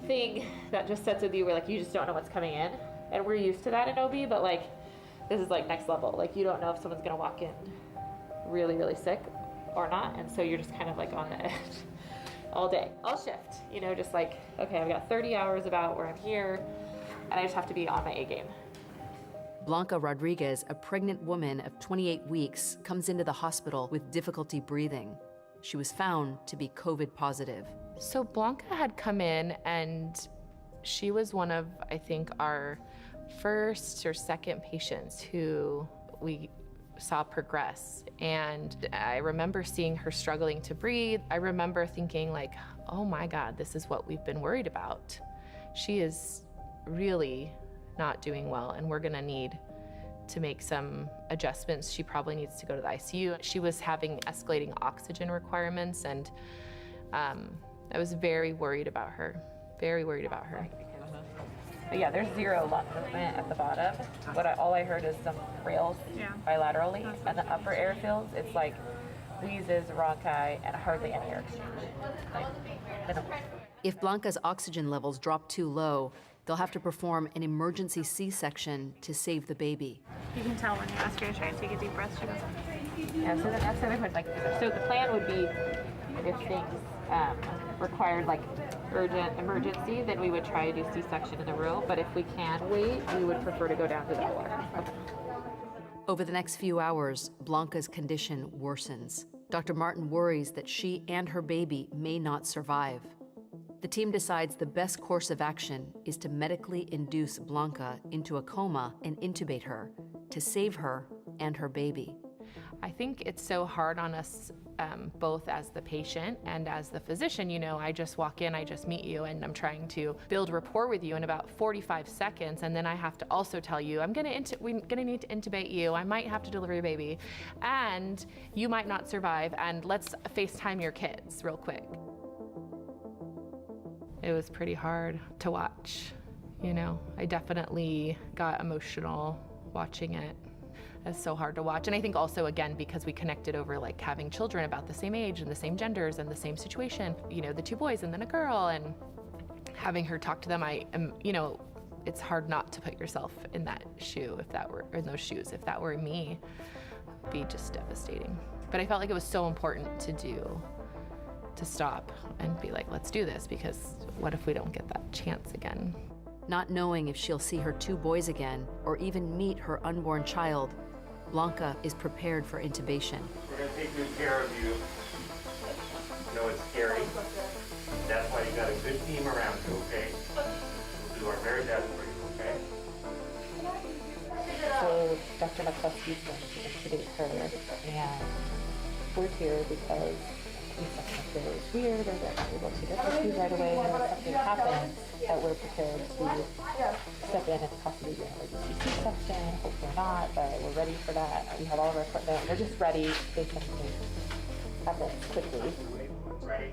thing that just sets with you where like you just don't know what's coming in. And we're used to that in OB, but like this is like next level. Like you don't know if someone's gonna walk in really, really sick or not. And so you're just kind of like on the edge all day. I'll shift, you know, just like, okay, I've got 30 hours about where I'm here, and I just have to be on my A game. Blanca Rodriguez, a pregnant woman of 28 weeks, comes into the hospital with difficulty breathing. She was found to be COVID positive. So Blanca had come in, and she was one of, I think, our first or second patients who we saw progress. And I remember seeing her struggling to breathe. I remember thinking like, oh my God, this is what we've been worried about. She is really not doing well, and we're gonna need to make some adjustments. She probably needs to go to the ICU. She was having escalating oxygen requirements, and I was very worried about her, very worried about her. But yeah, there's zero lung movement at the bottom. All I heard is some rails bilaterally, and the upper airfields, it's like wheezes, rhonchi, and hardly any air exchange, like minimal. If Blanca's oxygen levels drop too low, they'll have to perform an emergency C-section to save the baby. You can tell when you ask her to try and take a deep breath, she doesn't. Yeah, so that's the other one. Like, so the plan would be if things required like urgent emergency, then we would try to do C-section in the room. But if we can't wait, we would prefer to go down to the OR. Okay. Over the next few hours, Blanca's condition worsens. Dr. Martin worries that she and her baby may not survive. The team decides the best course of action is to medically induce Blanca into a coma and intubate her to save her and her baby. I think it's so hard on us, both as the patient and as the physician. You know, I just walk in, I just meet you, and I'm trying to build rapport with you in about 45 seconds, and then I have to also tell you, we're gonna need to intubate you, I might have to deliver your baby, and you might not survive, and let's FaceTime your kids real quick. It was pretty hard to watch, you know. I definitely got emotional watching it. It's so hard to watch. And I think also, again, because we connected over like having children about the same age and the same genders and the same situation, you know, the two boys and then a girl, and having her talk to them, you know, it's hard not to put yourself in that shoe, in those shoes. If that were me, it'd be just devastating. But I felt like it was so important to stop and be like, let's do this, because what if we don't get that chance again? Not knowing if she'll see her two boys again or even meet her unborn child, Blanca is prepared for intubation. We're going to take good care of you. I know it's scary. That's why you got a good team around you, okay? We'll do our very best for you, okay? So Dr. McCluskey's going to intubate her, and we're here because something feels weird, or they're not able to get the food right away, and if something happens, that we're prepared to step in and possibly do an emergency C-section. Hopefully not, but we're ready for that. We have all of our equipment. We're just ready if something happens quickly. Ready?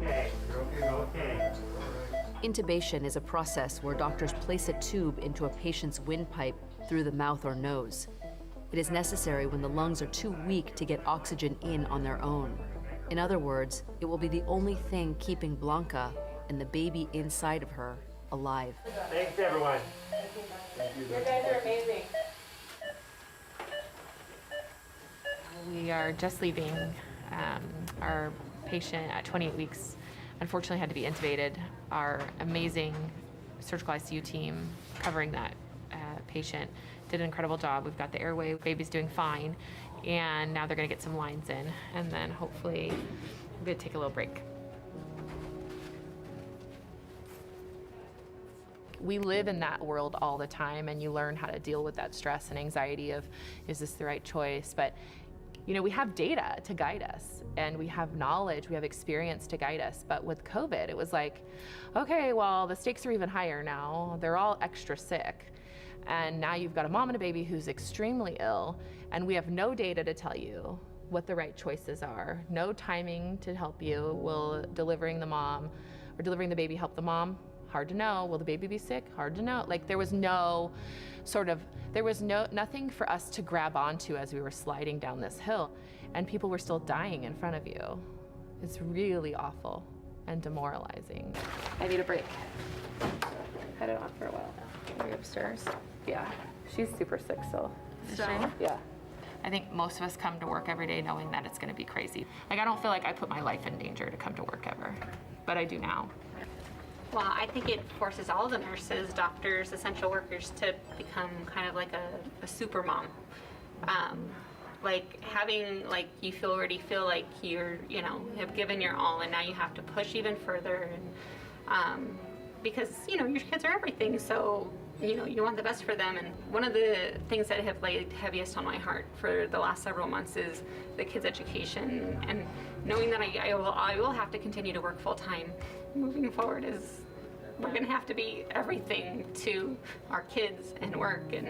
Okay, you're okay. Intubation is a process where doctors place a tube into a patient's windpipe through the mouth or nose. It is necessary when the lungs are too weak to get oxygen in on their own. In other words, it will be the only thing keeping Blanca and the baby inside of her alive. Thanks, everyone. You guys are amazing. We are just leaving. Our patient at 28 weeks unfortunately had to be intubated. Our amazing surgical ICU team covering that patient did an incredible job. We've got the airway, baby's doing fine, and now they're gonna get some lines in, and then hopefully we're gonna take a little break. We live in that world all the time, and you learn how to deal with that stress and anxiety of, is this the right choice? But you know, we have data to guide us, and we have knowledge, we have experience to guide us. But with COVID, it was like, okay, well, the stakes are even higher now. They're all extra sick. And now you've got a mom and a baby who's extremely ill, and we have no data to tell you what the right choices are. No timing to help you. Will delivering the mom or delivering the baby help the mom? Hard to know. Will the baby be sick? Hard to know. Like, there was no nothing for us to grab onto as we were sliding down this hill, and people were still dying in front of you. It's really awful and demoralizing. I need a break. Headed on for a while. Are you upstairs? Yeah, she's super sick still. Is she? Yeah. I think most of us come to work every day knowing that it's gonna be crazy. Like, I don't feel like I put my life in danger to come to work ever, but I do now. Well, I think it forces all the nurses, doctors, essential workers to become kind of like a super mom. Like having, like, you already feel like you're, you know, have given your all, and now you have to push even further, and because, you know, your kids are everything, so, you know, you want the best for them. And one of the things that have laid heaviest on my heart for the last several months is the kids' education, and knowing that I will have to continue to work full time moving forward. Is we're gonna have to be everything to our kids and work. And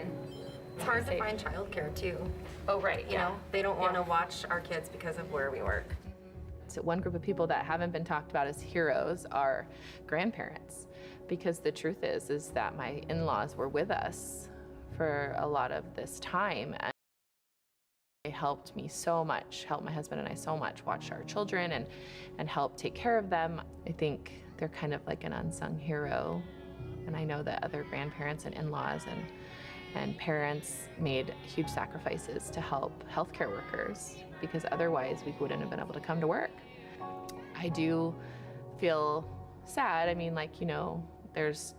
it's hard to find childcare too. Oh, right. You know, they don't want to watch our kids because of where we work. So one group of people that haven't been talked about as heroes are grandparents, because the truth is that my in-laws were with us for a lot of this time, and they helped me so much, helped my husband and I so much, watch our children and help take care of them. I think they're kind of like an unsung hero, and I know that other grandparents and in-laws and parents made huge sacrifices to help healthcare workers, because otherwise we wouldn't have been able to come to work. I do feel sad. I mean, like, you know, there's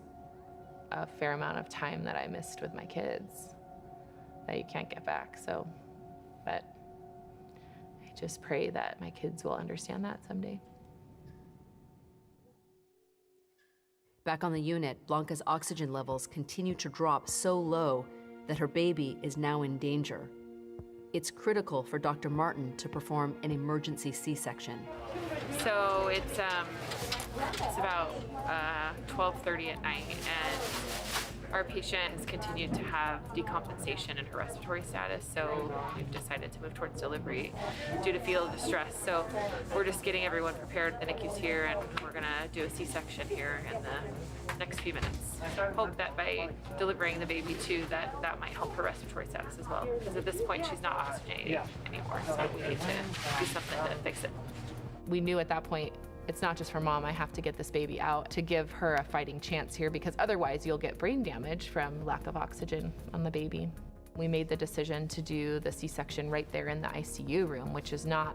a fair amount of time that I missed with my kids that you can't get back. So, but I just pray that my kids will understand that someday. Back on the unit, Blanca's oxygen levels continue to drop so low that her baby is now in danger. It's critical for Dr. Martin to perform an emergency C-section. So it's about 12:30 at night, and our patient has continued to have decompensation in her respiratory status, so we've decided to move towards delivery due to fetal distress. So we're just getting everyone prepared. The NICU's here, and we're gonna do a C-section here in the next few minutes. Hope that by delivering the baby too, that might help her respiratory status as well, because at this point she's not oxygenating anymore, so we need to do something to fix it. We knew at that point, it's not just for mom, I have to get this baby out to give her a fighting chance here, because otherwise you'll get brain damage from lack of oxygen on the baby. We made the decision to do the C-section right there in the ICU room, which is not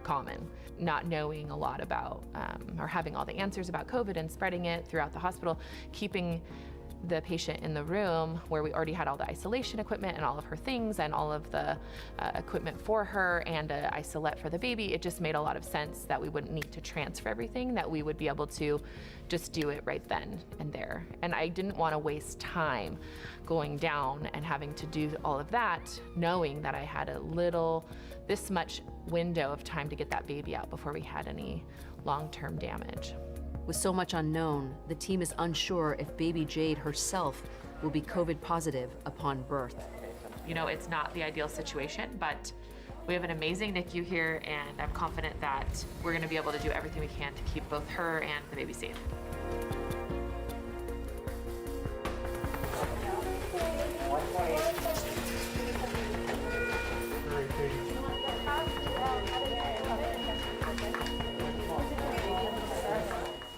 common. Not knowing a lot about, or having all the answers about COVID and spreading it throughout the hospital, keeping the patient in the room where we already had all the isolation equipment and all of her things and all of the equipment for her and an isolette for the baby, it just made a lot of sense that we wouldn't need to transfer everything, that we would be able to just do it right then and there. And I didn't want to waste time going down and having to do all of that, knowing that I had this much window of time to get that baby out before we had any long-term damage. With so much unknown, the team is unsure if baby Jade herself will be COVID positive upon birth. You know, it's not the ideal situation, but we have an amazing NICU here, and I'm confident that we're going to be able to do everything we can to keep both her and the baby safe.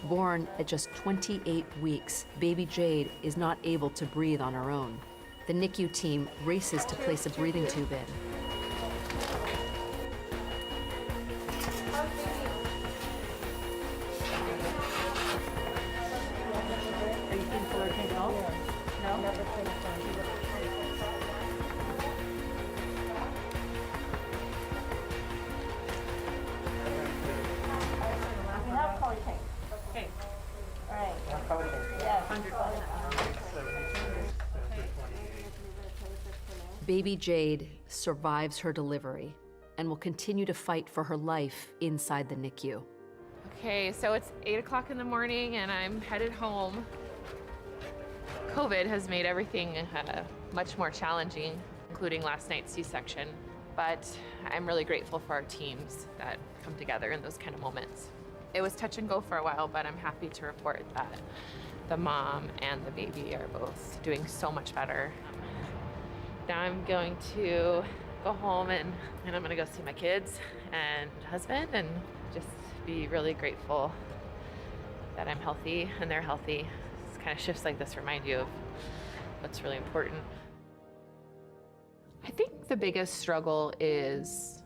Born at just 28 weeks, baby Jade is not able to breathe on her own. The NICU team races to place a breathing tube in. Are you feeling full or anything at all? No? Baby Jade survives her delivery and will continue to fight for her life inside the NICU. Okay, so it's 8 o'clock in the morning and I'm headed home. COVID has made everything much more challenging, including last night's C-section. But I'm really grateful for our teams that come together in those kind of moments. It was touch and go for a while, but I'm happy to report that the mom and the baby are both doing so much better. Now I'm going to go home and I'm gonna go see my kids and husband and just be really grateful that I'm healthy and they're healthy. It's kind of shifts like this remind you of what's really important. I think the biggest struggle is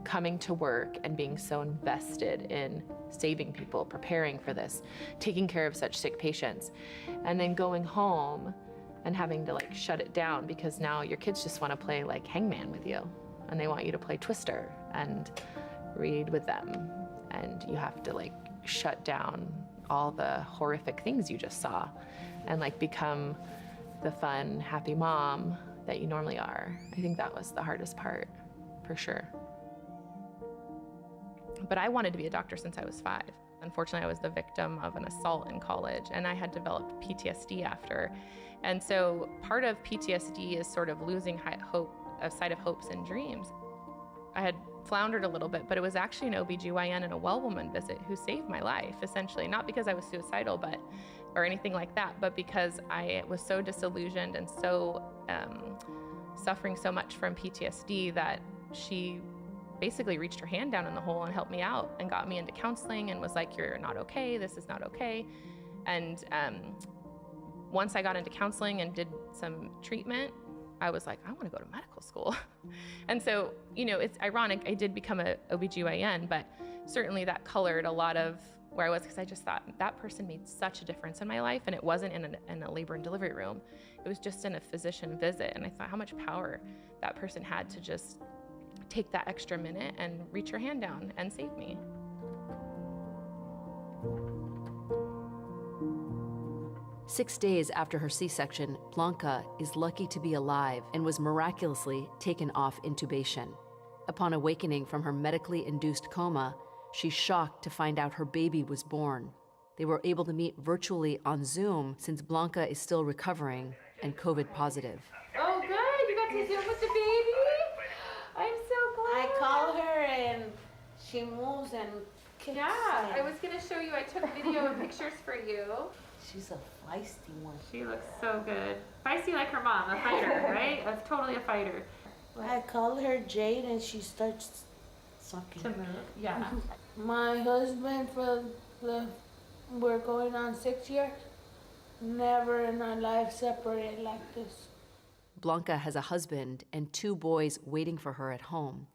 coming to work and being so invested in saving people, preparing for this, taking care of such sick patients, and then going home and having to like shut it down because now your kids just want to play like hangman with you and they want you to play Twister and read with them, and you have to like shut down all the horrific things you just saw and like become the fun, happy mom that you normally are. I think that was the hardest part, for sure. But I wanted to be a doctor since I was 5. Unfortunately, I was the victim of an assault in college, and I had developed PTSD after. And so part of PTSD is sort of losing sight of hopes and dreams. I had floundered a little bit, but it was actually an OB-GYN and a well woman visit who saved my life, essentially. Not because I was suicidal, or anything like that, but because I was so disillusioned and so suffering so much from PTSD that she basically reached her hand down in the hole and helped me out and got me into counseling and was like, you're not okay, this is not okay. And once I got into counseling and did some treatment, I was like, I want to go to medical school. And so, you know, it's ironic, I did become a OB-GYN, but certainly that colored a lot of where I was, because I just thought that person made such a difference in my life, and it wasn't in a labor and delivery room. It was just in a physician visit, and I thought how much power that person had to just take that extra minute and reach her hand down and save me. Six days after her C-section, Blanca is lucky to be alive and was miraculously taken off intubation. Upon awakening from her medically induced coma, she's shocked to find out her baby was born. They were able to meet virtually on Zoom since Blanca is still recovering and COVID positive. Oh, good. You got to Zoom with the baby? I'm so glad. I call her and she moves and kicks. Yeah, I was going to show you. I took video and pictures for you. She's a feisty one. She looks so good. Feisty like her mom, a fighter, right? Totally a fighter. I call her Jade and she starts sucking. To move, yeah. My husband we're going on 6 years. Never in our life separated like this. Blanca has a husband and 2 boys waiting for her at home.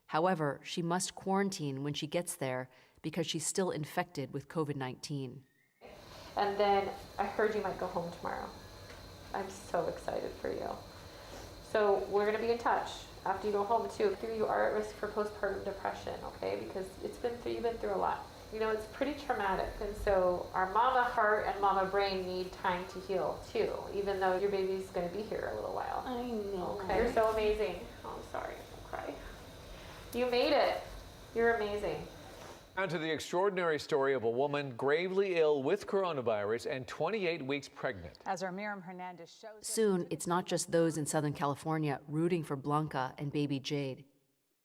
However, she must quarantine when she gets there because she's still infected with COVID-19. And then I heard you might go home tomorrow. I'm so excited for you. So we're gonna be in touch after you go home too. You are at risk for postpartum depression, okay? Because you've been through a lot. You know, it's pretty traumatic. And so our mama heart and mama brain need time to heal too, even though your baby's gonna be here a little while. I know. Okay, you're so amazing. Oh, I'm sorry, I'll cry. You made it. You're amazing. On to the extraordinary story of a woman gravely ill with coronavirus and 28 weeks pregnant. As our Miriam Hernandez shows us, Soon, it's not just those in Southern California rooting for Blanca and baby Jade.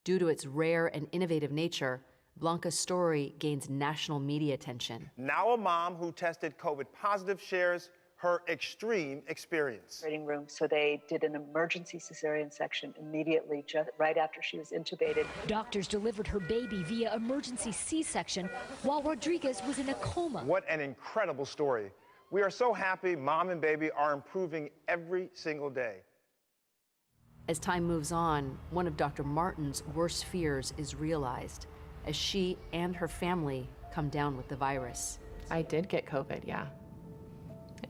Due to its rare and innovative nature, Blanca's story gains national media attention. Now a mom who tested COVID positive shares her extreme experience. Waiting room, so they did an emergency cesarean section immediately, just right after she was intubated. Doctors delivered her baby via emergency C-section while Rodriguez was in a coma. What an incredible story. We are so happy mom and baby are improving every single day. As time moves on, one of Dr. Martin's worst fears is realized as she and her family come down with the virus. I did get COVID, yeah.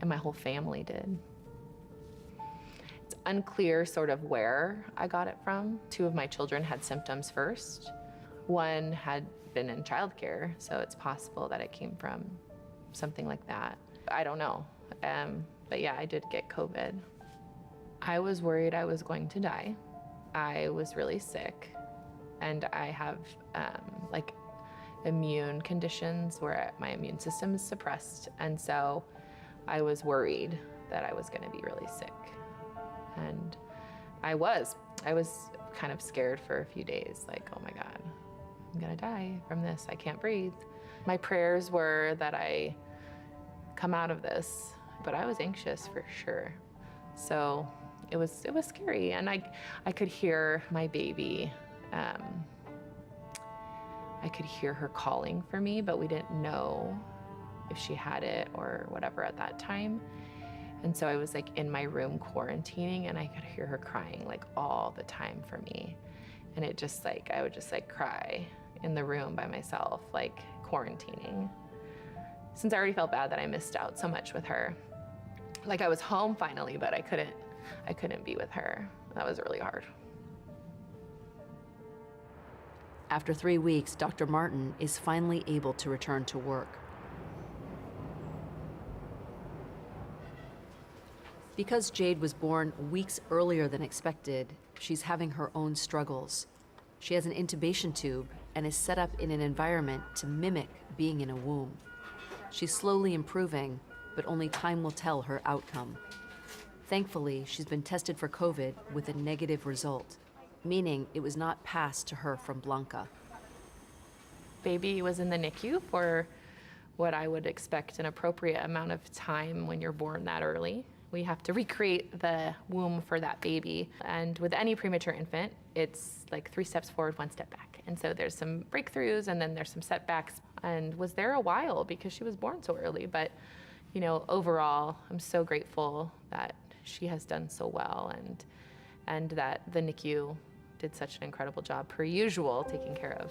And my whole family did. It's unclear sort of where I got it from. 2 of my children had symptoms first. 1 had been in childcare, so it's possible that it came from something like that. I don't know, but yeah, I did get COVID. I was worried I was going to die. I was really sick, and I have like immune conditions where my immune system is suppressed, and so I was worried that I was going to be really sick. And I was kind of scared for a few days, like, oh my God, I'm gonna die from this, I can't breathe. My prayers were that I come out of this, but I was anxious for sure. So it was scary, and I could hear my baby. I could hear her calling for me, but we didn't know if she had it or whatever at that time. And so I was like in my room quarantining, and I could hear her crying like all the time for me. And it just like, I would just like cry in the room by myself, like quarantining. Since I already felt bad that I missed out so much with her. Like I was home finally, but I couldn't be with her. That was really hard. After 3 weeks, Dr. Martin is finally able to return to work. Because Jade was born weeks earlier than expected, she's having her own struggles. She has an intubation tube and is set up in an environment to mimic being in a womb. She's slowly improving, but only time will tell her outcome. Thankfully, she's been tested for COVID with a negative result, meaning it was not passed to her from Blanca. Baby was in the NICU for what I would expect an appropriate amount of time when you're born that early. We have to recreate the womb for that baby. And with any premature infant, it's like 3 steps forward, 1 step back. And so there's some breakthroughs and then there's some setbacks, and was there a while because she was born so early. But, you know, overall, I'm so grateful that she has done so well, and that the NICU did such an incredible job, per usual, taking care of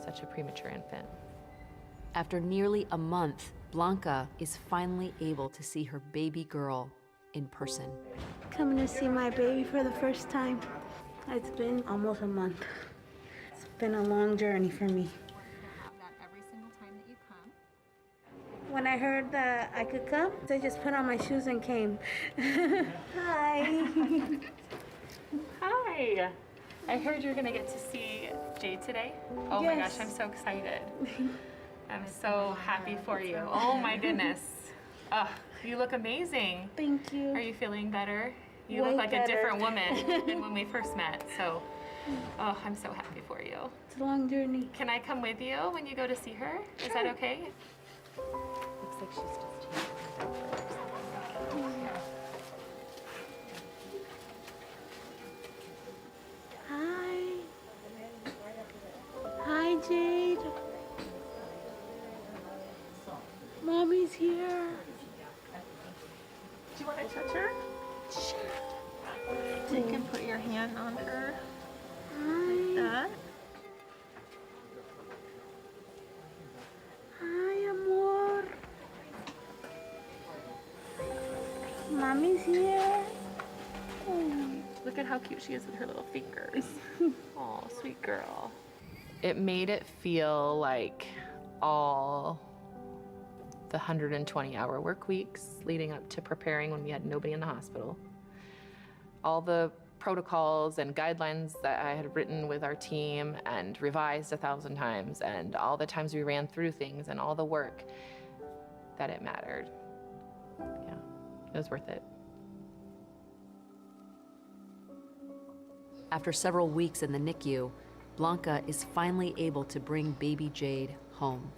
such a premature infant. After nearly a month, Blanca is finally able to see her baby girl in person. Coming to see my baby for the first time. It's been almost a month. It's been a long journey for me. Every single time that you come. When I heard that I could come, I just put on my shoes and came. Hi. Hi. I heard you're gonna get to see Jade today. Oh my gosh, I'm so excited. I'm so happy for you. Oh my goodness. You look amazing. Thank you. Are you feeling better? You Way look like better. a different woman than when we first met. So, I'm so happy for you. It's a long journey. Can I come with you when you go to see her? Is that okay? Looks like she's just here. Hi. Hi, Jade. Mommy's here. Do you want to touch her? Sure. So you can put your hand on her. Hi. Like that. Hi, amor. Mommy's here. Look at how cute she is with her little fingers. Oh, sweet girl. It made it feel like all the 120-hour work weeks leading up to preparing when we had nobody in the hospital. All the protocols and guidelines that I had written with our team and revised 1,000 times, and all the times we ran through things and all the work, that it mattered. Yeah, it was worth it. After several weeks in the NICU, Blanca is finally able to bring baby Jade home.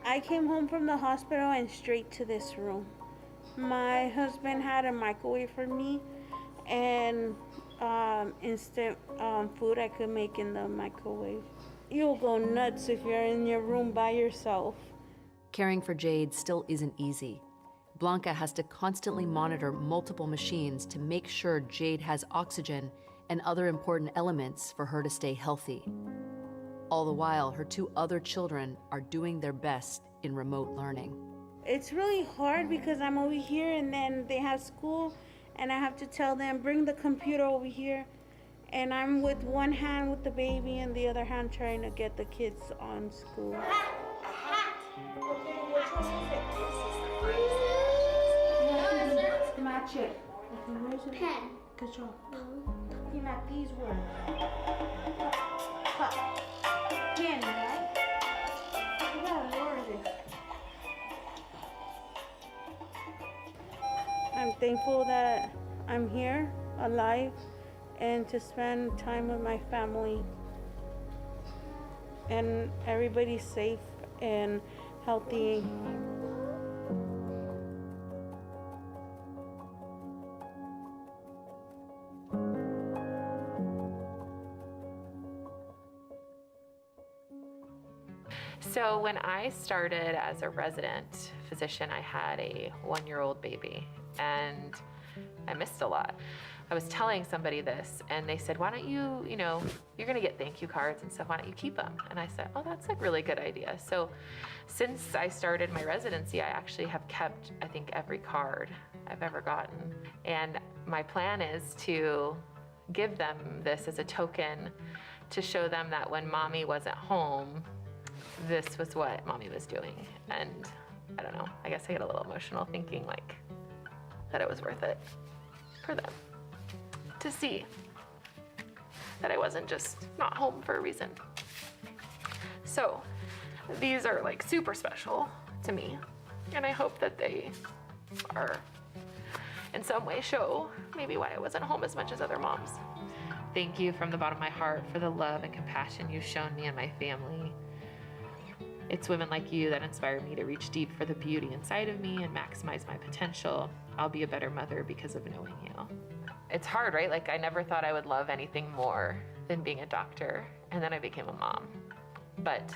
I came home from the hospital and straight to this room. My husband had a microwave for me and instant food I could make in the microwave. You'll go nuts if you're in your room by yourself. Caring for Jade still isn't easy. Blanca has to constantly monitor multiple machines to make sure Jade has oxygen and other important elements for her to stay healthy. All the while, her 2 other children are doing their best in remote learning. It's really hard because I'm over here and then they have school and I have to tell them, bring the computer over here. And I'm with one hand with the baby and the other hand trying to get the kids on school. Match it. Pen. Good job. Looking at these words. Candy, right? You gotta lower this. I'm thankful that I'm here, alive, and to spend time with my family. And everybody's safe and healthy. So when I started as a resident physician, I had a 1-year-old baby, and I missed a lot. I was telling somebody this, and they said, why don't you, you're gonna get thank you cards and stuff, why don't you keep them? And I said, oh, that's a really good idea. So since I started my residency, I actually have kept, I think, every card I've ever gotten. And my plan is to give them this as a token to show them that when mommy wasn't home, this was what mommy was doing. And I don't know, I guess I get a little emotional thinking like that it was worth it for them to see that I wasn't just not home for a reason. So these are like super special to me, and I hope that they are in some way show maybe why I wasn't home as much as other moms. Thank you from the bottom of my heart for the love and compassion you've shown me and my family. It's women like you that inspire me to reach deep for the beauty inside of me and maximize my potential. I'll be a better mother because of knowing you. It's hard, right? Like I never thought I would love anything more than being a doctor, and then I became a mom. But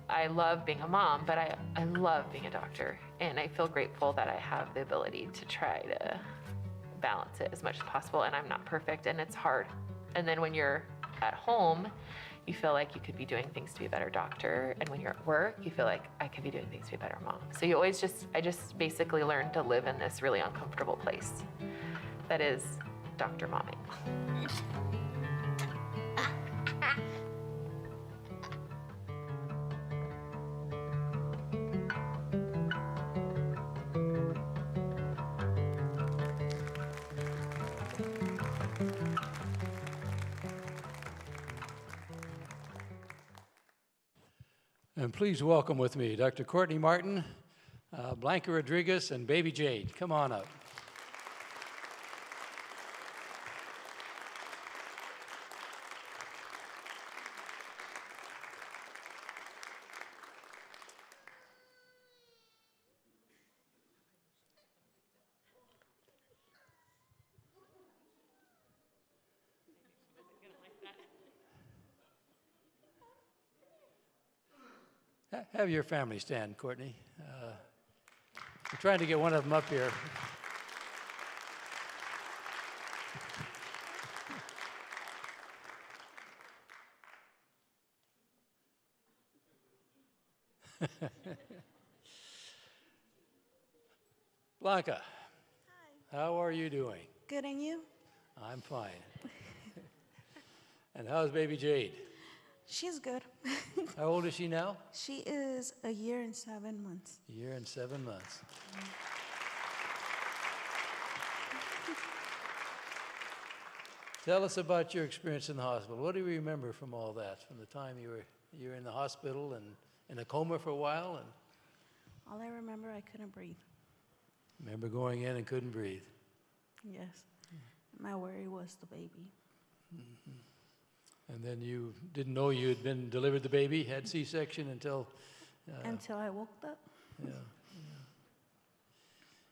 I love being a mom, but I love being a doctor, and I feel grateful that I have the ability to try to balance it as much as possible, and I'm not perfect, and it's hard. And then when you're at home, you feel like you could be doing things to be a better doctor, and when you're at work, you feel like I could be doing things to be a better mom. So I just basically learned to live in this really uncomfortable place that is doctor momming. And please welcome with me Dr. Courtney Martin, Blanca Rodriguez, and baby Jade. Come on up. Have your family stand, Courtney. We're trying to get one of them up here. Blanca. Hi. How are you doing? Good, and you? I'm fine. And how's baby Jade? She's good. How old is she now? She is 1 year and 7 months. 1 year and 7 months. Tell us about your experience in the hospital. What do you remember from all that, from the time you were in the hospital and in a coma for a while? And all I remember, I couldn't breathe. Remember going in and couldn't breathe? Yes. My worry was the baby. Mm-hmm. And then you didn't know you had been delivered the baby, had C-section until I woke up. Yeah.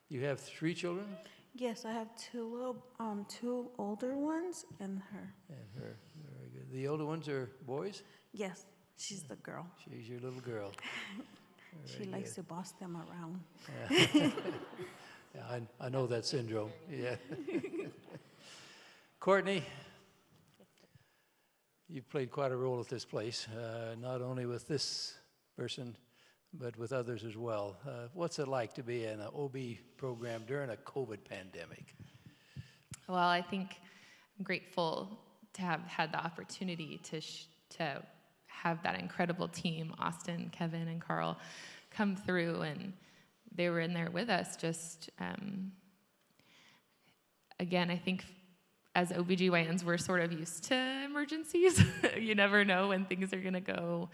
You have 3 children? Yes, I have 2 older ones and her. And her, very good. The older ones are boys? Yes, she's the girl. She's your little girl. She likes to boss them around. Yeah, yeah, I know that syndrome. Yeah. Courtney, you've played quite a role at this place, not only with this person, but with others as well. What's it like to be in an OB program during a COVID pandemic? Well, I think I'm grateful to have had the opportunity to have that incredible team, Austin, Kevin, and Carl, come through, and they were in there with us just again, I think as OB-GYNs, we're sort of used to emergencies. You never know when things are gonna go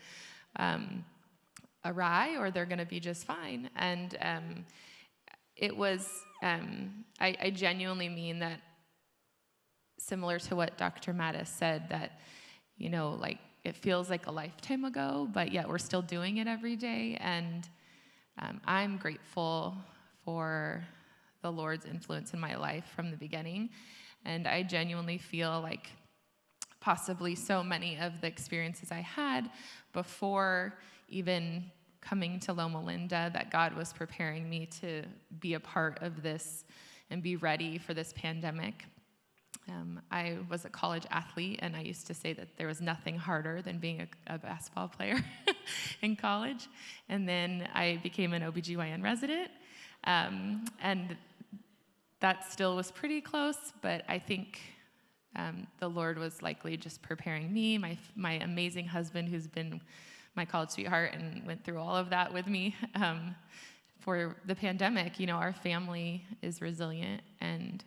awry or they're gonna be just fine. And it was, I genuinely mean that, similar to what Dr. Mattis said, that, you know, like, it feels like a lifetime ago, but yet we're still doing it every day. And I'm grateful for the Lord's influence in my life from the beginning. And I genuinely feel like possibly so many of the experiences I had before even coming to Loma Linda, that God was preparing me to be a part of this and be ready for this pandemic. I was a college athlete, and I used to say that there was nothing harder than being a basketball player in college. And then I became an OB-GYN resident, and that still was pretty close, but I think the Lord was likely just preparing me, my amazing husband, who's been my college sweetheart and went through all of that with me, for the pandemic. You know, our family is resilient, and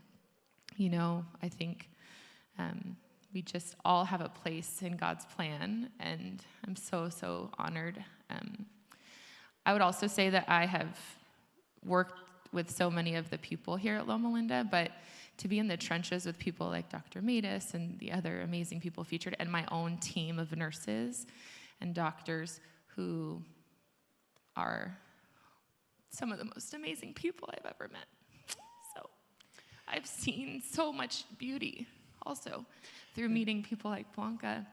you know, I think we just all have a place in God's plan, and I'm so, so honored. I would also say that I have worked with so many of the people here at Loma Linda, but to be in the trenches with people like Dr. Matus and the other amazing people featured, and my own team of nurses and doctors who are some of the most amazing people I've ever met. So I've seen so much beauty also through meeting people like Blanca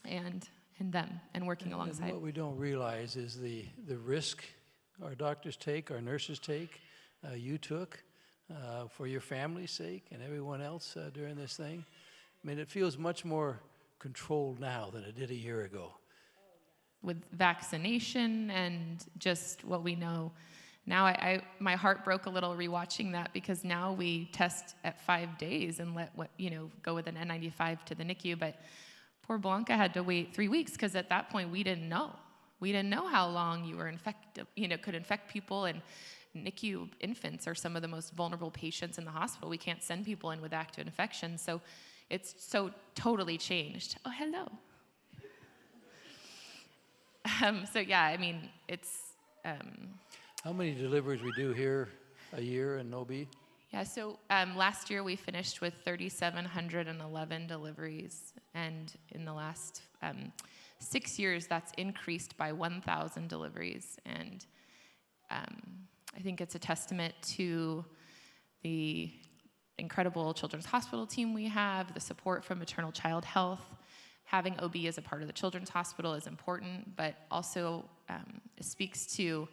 and them and working alongside. And what we don't realize is the risk our doctors take, our nurses take, you took for your family's sake and everyone else during this thing. I mean, it feels much more controlled now than it did a year ago. With vaccination and just what we know now, my heart broke a little rewatching that, because now we test at 5 days and go with an N95 to the NICU. But poor Blanca had to wait 3 weeks, because at that point we didn't know. We didn't know how long you were infected, could infect people. And NICU infants are some of the most vulnerable patients in the hospital. We can't send people in with active infections. So it's so totally changed. Oh, hello. So yeah, I mean, it's... How many deliveries we do here a year in OB? Yeah, so last year we finished with 3,711 deliveries, and in the last 6 years that's increased by 1,000 deliveries. And I think it's a testament to the incredible children's hospital team we have, the support from maternal child health. Having OB as a part of the children's hospital is important, but also it speaks to,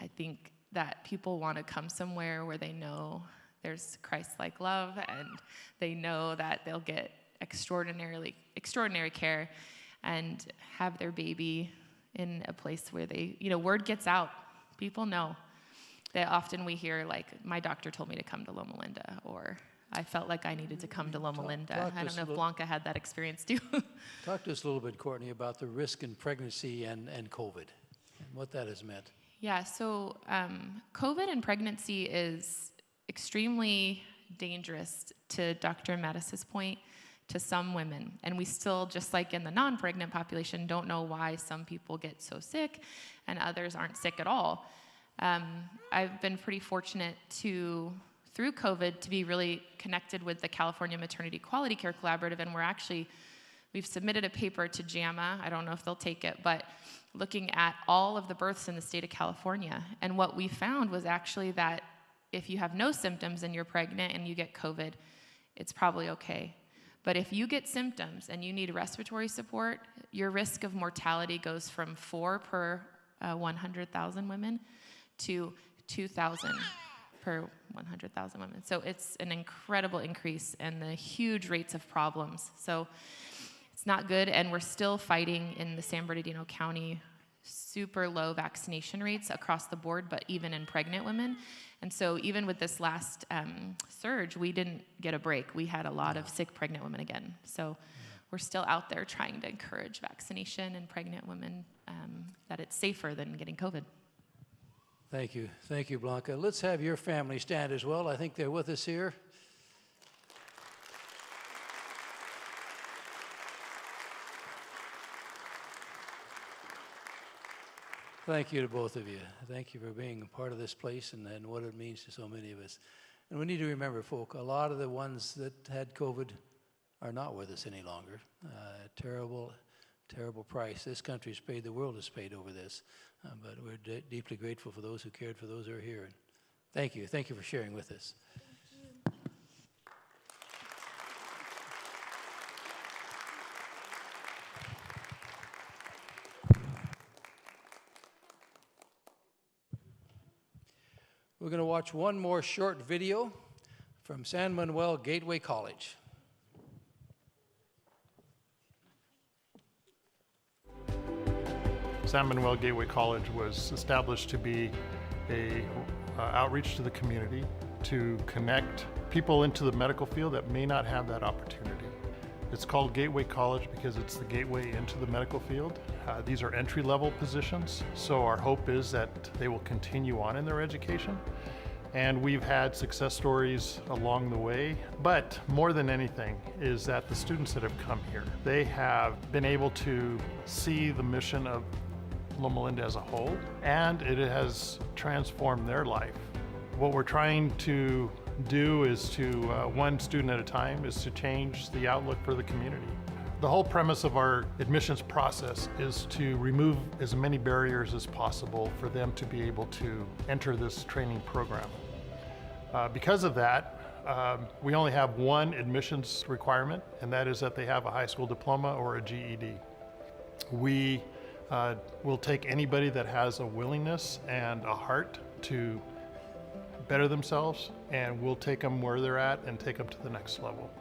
I think, that people want to come somewhere where they know there's Christ-like love, and they know that they'll get extraordinary care and have their baby in a place where they, word gets out. People know that often we hear, like, my doctor told me to come to Loma Linda, or I felt like I needed to come to Loma Linda. I don't know if Blanca had that experience too. Talk to us a little bit, Courtney, about the risk in pregnancy and COVID and what that has meant. Yeah, so COVID and pregnancy is extremely dangerous, to Dr. Mattis's point, to some women. And we still, just like in the non-pregnant population, don't know why some people get so sick and others aren't sick at all. I've been pretty fortunate through COVID, to be really connected with the California Maternity Quality Care Collaborative, and we've submitted a paper to JAMA, I don't know if they'll take it, but looking at all of the births in the state of California. And what we found was actually that if you have no symptoms and you're pregnant and you get COVID, it's probably okay. But if you get symptoms and you need respiratory support, your risk of mortality goes from 4 per 100,000 women to 2,000 per 100,000 women. So it's an incredible increase, and the huge rates of problems. So it's not good, and we're still fighting in the San Bernardino County super low vaccination rates across the board, but even in pregnant women. And so even with this last surge, we didn't get a break. We had a lot of sick pregnant women again. So we're still out there trying to encourage vaccination in pregnant women, that it's safer than getting COVID. Thank you. Thank you, Blanca. Let's have your family stand as well. I think they're with us here. Thank you to both of you. Thank you for being a part of this place and what it means to so many of us. And we need to remember, folk, a lot of the ones that had COVID are not with us any longer. Terrible, terrible price. This country's paid, the world has paid over this. But we're deeply grateful for those who cared for those who are here. And thank you. Thank you for sharing with us. We're going to watch one more short video from San Manuel Gateway College. San Manuel Gateway College was established to be a outreach to the community to connect people into the medical field that may not have that opportunity. It's called Gateway College because it's the gateway into the medical field. These are entry-level positions, so our hope is that they will continue on in their education. And we've had success stories along the way, but more than anything is that the students that have come here, they have been able to see the mission of Loma Linda as a whole, and it has transformed their life. What we're trying to do is to, one student at a time, is to change the outlook for the community. The whole premise of our admissions process is to remove as many barriers as possible for them to be able to enter this training program. Because of that, we only have one admissions requirement, and that is that they have a high school diploma or a GED. We will take anybody that has a willingness and a heart to better themselves, and we'll take them where they're at and take them to the next level.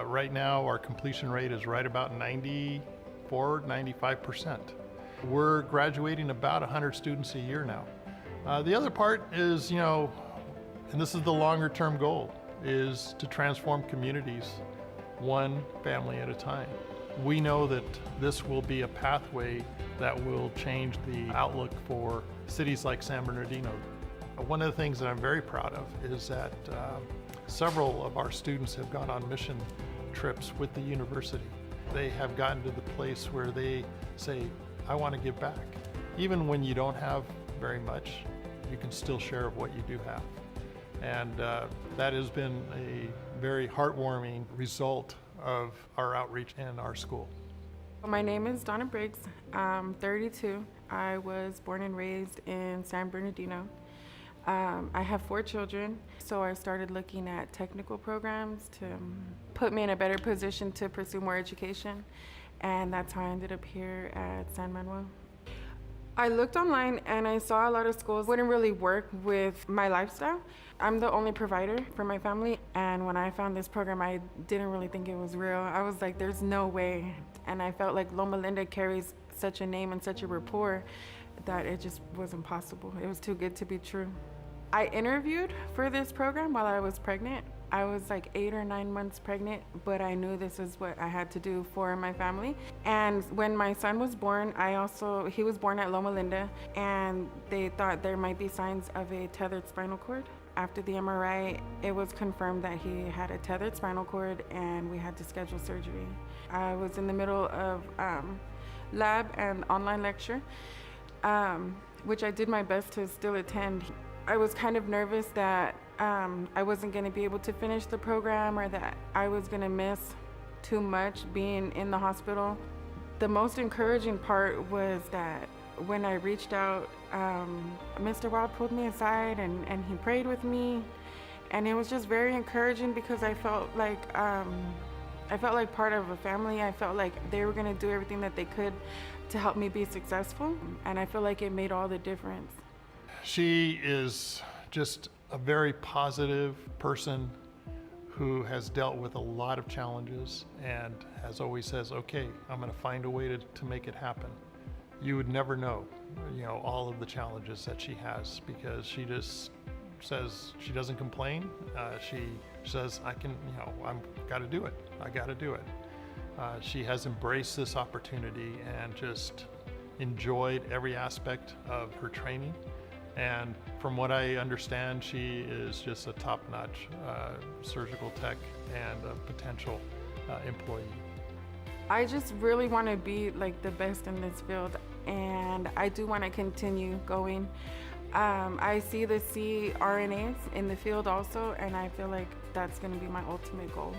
Right now, our completion rate is right about 94–95%. We're graduating about 100 students a year now. The other part is, and this is the longer term goal, is to transform communities one family at a time. We know that this will be a pathway that will change the outlook for cities like San Bernardino. One of the things that I'm very proud of is that several of our students have gone on mission trips with the university. They have gotten to the place where they say, I want to give back. Even when you don't have very much, you can still share of what you do have. And that has been a very heartwarming result of our outreach in our school. My name is Donna Briggs. I'm 32. I was born and raised in San Bernardino. I have 4 children, so I started looking at technical programs to put me in a better position to pursue more education, and that's how I ended up here at San Manuel. I looked online and I saw a lot of schools wouldn't really work with my lifestyle. I'm the only provider for my family, and when I found this program, I didn't really think it was real. I was like, there's no way. And I felt like Loma Linda carries such a name and such a rapport that it just wasn't possible. It was too good to be true. I interviewed for this program while I was pregnant. I was like 8 or 9 months pregnant, but I knew this is what I had to do for my family. And when my son was born, he was born at Loma Linda, and they thought there might be signs of a tethered spinal cord. After the MRI, it was confirmed that he had a tethered spinal cord, and we had to schedule surgery. I was in the middle of lab and online lecture, which I did my best to still attend. I was kind of nervous that I wasn't going to be able to finish the program, or that I was going to miss too much being in the hospital. The most encouraging part was that when I reached out, Mr. Wild pulled me aside and he prayed with me, and it was just very encouraging because I felt like part of a family. I felt like they were going to do everything that they could to help me be successful, and I feel like it made all the difference. She is just a very positive person who has dealt with a lot of challenges and has always says, okay, I'm going to find a way to make it happen. You would never know, all of the challenges that she has, because she just says she doesn't complain. She says, I've got to do it. I got to do it. She has embraced this opportunity and just enjoyed every aspect of her training. And from what I understand, she is just a top-notch surgical tech and a potential employee. I just really want to be like the best in this field, and I do want to continue going. I see the CRNAs in the field also, and I feel like that's going to be my ultimate goal.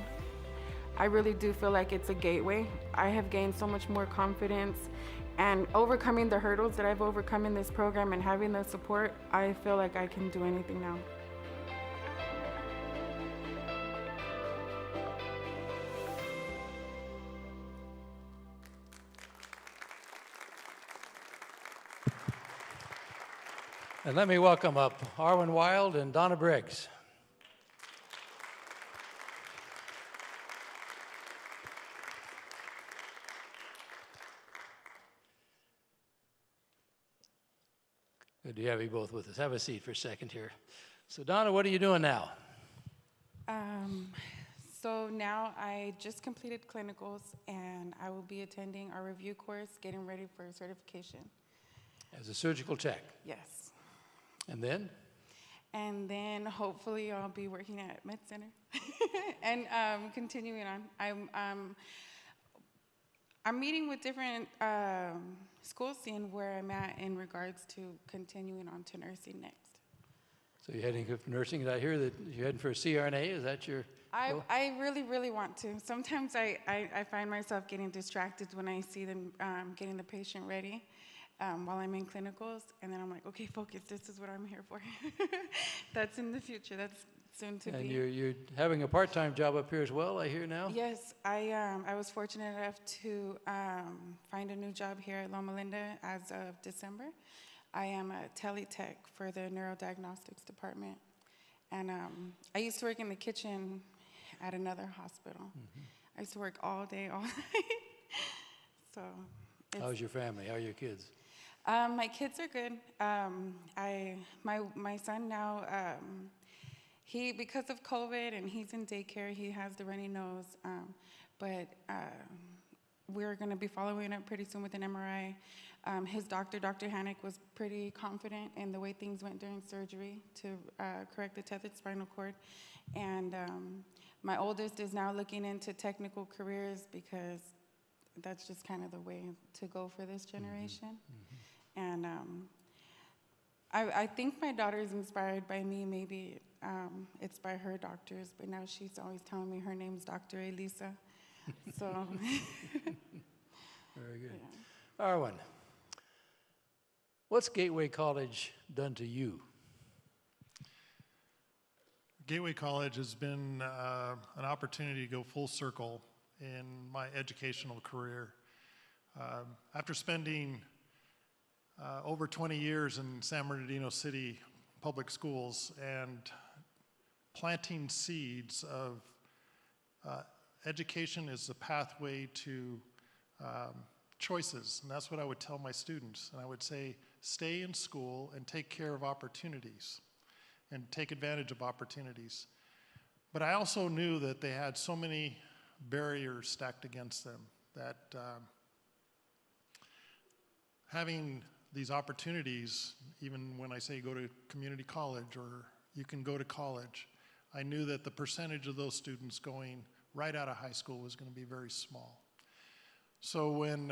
I really do feel like it's a gateway. I have gained so much more confidence, and overcoming the hurdles that I've overcome in this program and having the support, I feel like I can do anything now. And let me welcome up Arwen Wild and Donna Briggs. Good to have you both with us. Have a seat for a second here. So Donna, what are you doing now? So now I just completed clinicals, and I will be attending our review course, getting ready for certification. As a surgical tech? Yes. And then? And then hopefully I'll be working at Med Center and continuing on. I'm meeting with different schools, seeing where I'm at in regards to continuing on to nursing next. So you're heading for nursing, and I hear that you're heading for a CRNA, is that your goal? I really, really want to. Sometimes I find myself getting distracted when I see them getting the patient ready while I'm in clinicals, and then I'm like, okay, focus, this is what I'm here for. That's in the future, that's soon to be. And you're having a part-time job up here as well, I hear now? Yes, I was fortunate enough to find a new job here at Loma as of December. I am a teletech for the neurodiagnostics department. And I used to work in the kitchen at another hospital. Mm-hmm. I used to work all day, all night. So how's your family? How are your kids? My kids are good. My son now, he, because of COVID and he's in daycare, he has the runny nose. But we're going to be following up pretty soon with an MRI. His doctor, Dr. Hannick, was pretty confident in the way things went during surgery to correct the tethered spinal cord. And my oldest is now looking into technical careers because that's just kind of the way to go for this generation. Mm-hmm. And I think my daughter is inspired by me. Maybe it's by her doctors, but now she's always telling me her name's Dr. Elisa. So. Very good. Yeah. Arwen, what's Gateway College done to you? Gateway College has been an opportunity to go full circle in my educational career. After spending over 20 years in San Bernardino City public schools and planting seeds of education is the pathway to choices, and that's what I would tell my students. And I would say, stay in school and take care of opportunities and take advantage of opportunities. But I also knew that they had so many barriers stacked against them that having these opportunities, even when I say go to community college or you can go to college, I knew that the percentage of those students going right out of high school was going to be very small. So when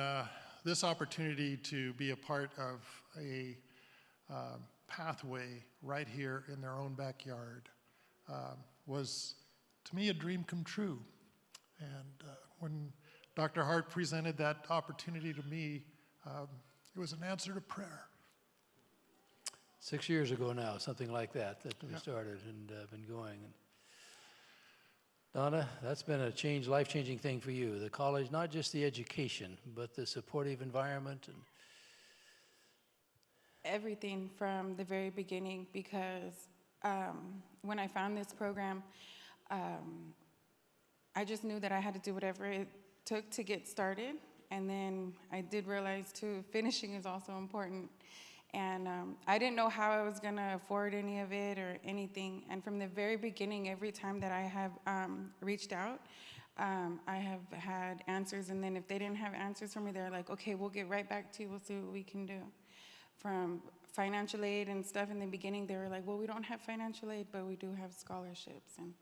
this opportunity to be a part of a pathway right here in their own backyard was, to me, a dream come true. And when Dr. Hart presented that opportunity to me, it was an answer to prayer. 6 years ago now, something like that we started and been going. And Donna, that's been a life-changing thing for you. The college, not just the education, but the supportive environment. And everything from the very beginning, because when I found this program, I just knew that I had to do whatever it took to get started. And then I did realize, too, finishing is also important. And I didn't know how I was going to afford any of it or anything. And from the very beginning, every time that I have reached out, I have had answers. And then if they didn't have answers for me, they're like, okay, we'll get right back to you. We'll see what we can do. From financial aid and stuff in the beginning, they were like, well, we don't have financial aid, but we do have scholarships. And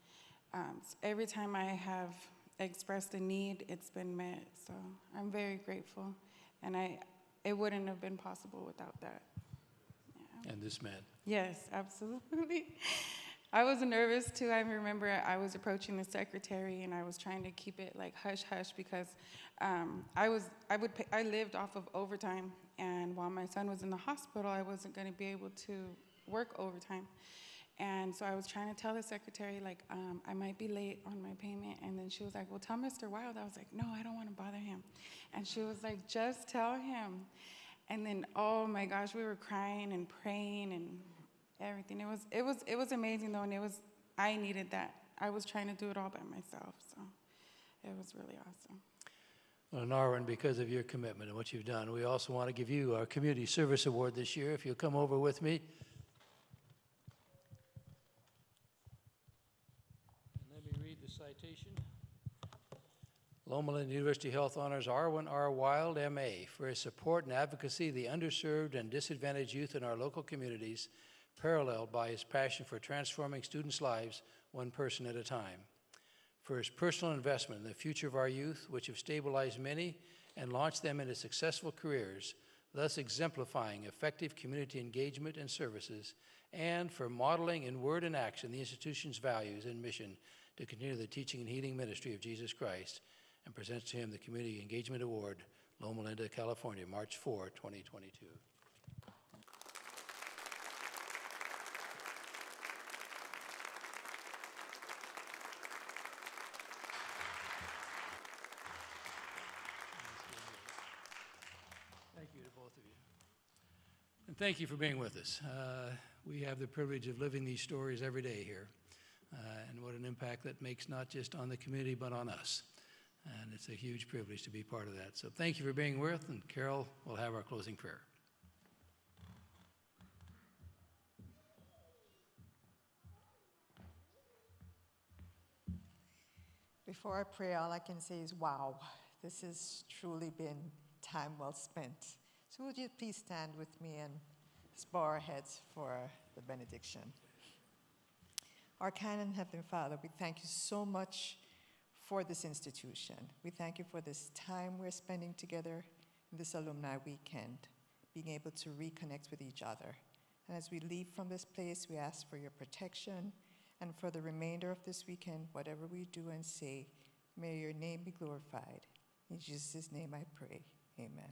so every time I have expressed a need, it's been met. So I'm very grateful. And it wouldn't have been possible without that. Yeah. And this man. Yes, absolutely. I was nervous too. I remember I was approaching the secretary and I was trying to keep it like hush hush because I lived off of overtime, and while my son was in the hospital, I wasn't going to be able to work overtime. And so I was trying to tell the secretary, like, I might be late on my payment. And then she was like, well, tell Mr. Wild. I was like, no, I don't want to bother him. And she was like, just tell him. And then, oh my gosh, we were crying and praying and everything. It was amazing though, and I needed that. I was trying to do it all by myself, so it was really awesome. Well, Narwin, because of your commitment and what you've done, we also want to give you our Community Service Award this year. If you'll come over with me. And let me read the citation. Loma University Health honors Arwen R. Wild, M.A., for his support and advocacy of the underserved and disadvantaged youth in our local communities, paralleled by his passion for transforming students' lives one person at a time. For his personal investment in the future of our youth, which have stabilized many and launched them into successful careers, thus exemplifying effective community engagement and services, and for modeling in word and action the institution's values and mission to continue the teaching and healing ministry of Jesus Christ, and presents to him the Community Engagement Award, Loma Linda, California, March 4, 2022. Thank you to both of you. And thank you for being with us. We have the privilege of living these stories every day here, and what an impact that makes not just on the community, but on us. And it's a huge privilege to be part of that. So thank you for being with, and Carol will have our closing prayer. Before I pray, all I can say is, wow, this has truly been time well spent. So would you please stand with me and bow our heads for the benediction. Our kind and Heavenly Father, we thank you so much for this institution. We thank you for this time we're spending together in this alumni weekend, being able to reconnect with each other. And as we leave from this place, we ask for your protection, and for the remainder of this weekend, whatever we do and say, may your name be glorified. In Jesus' name I pray, amen.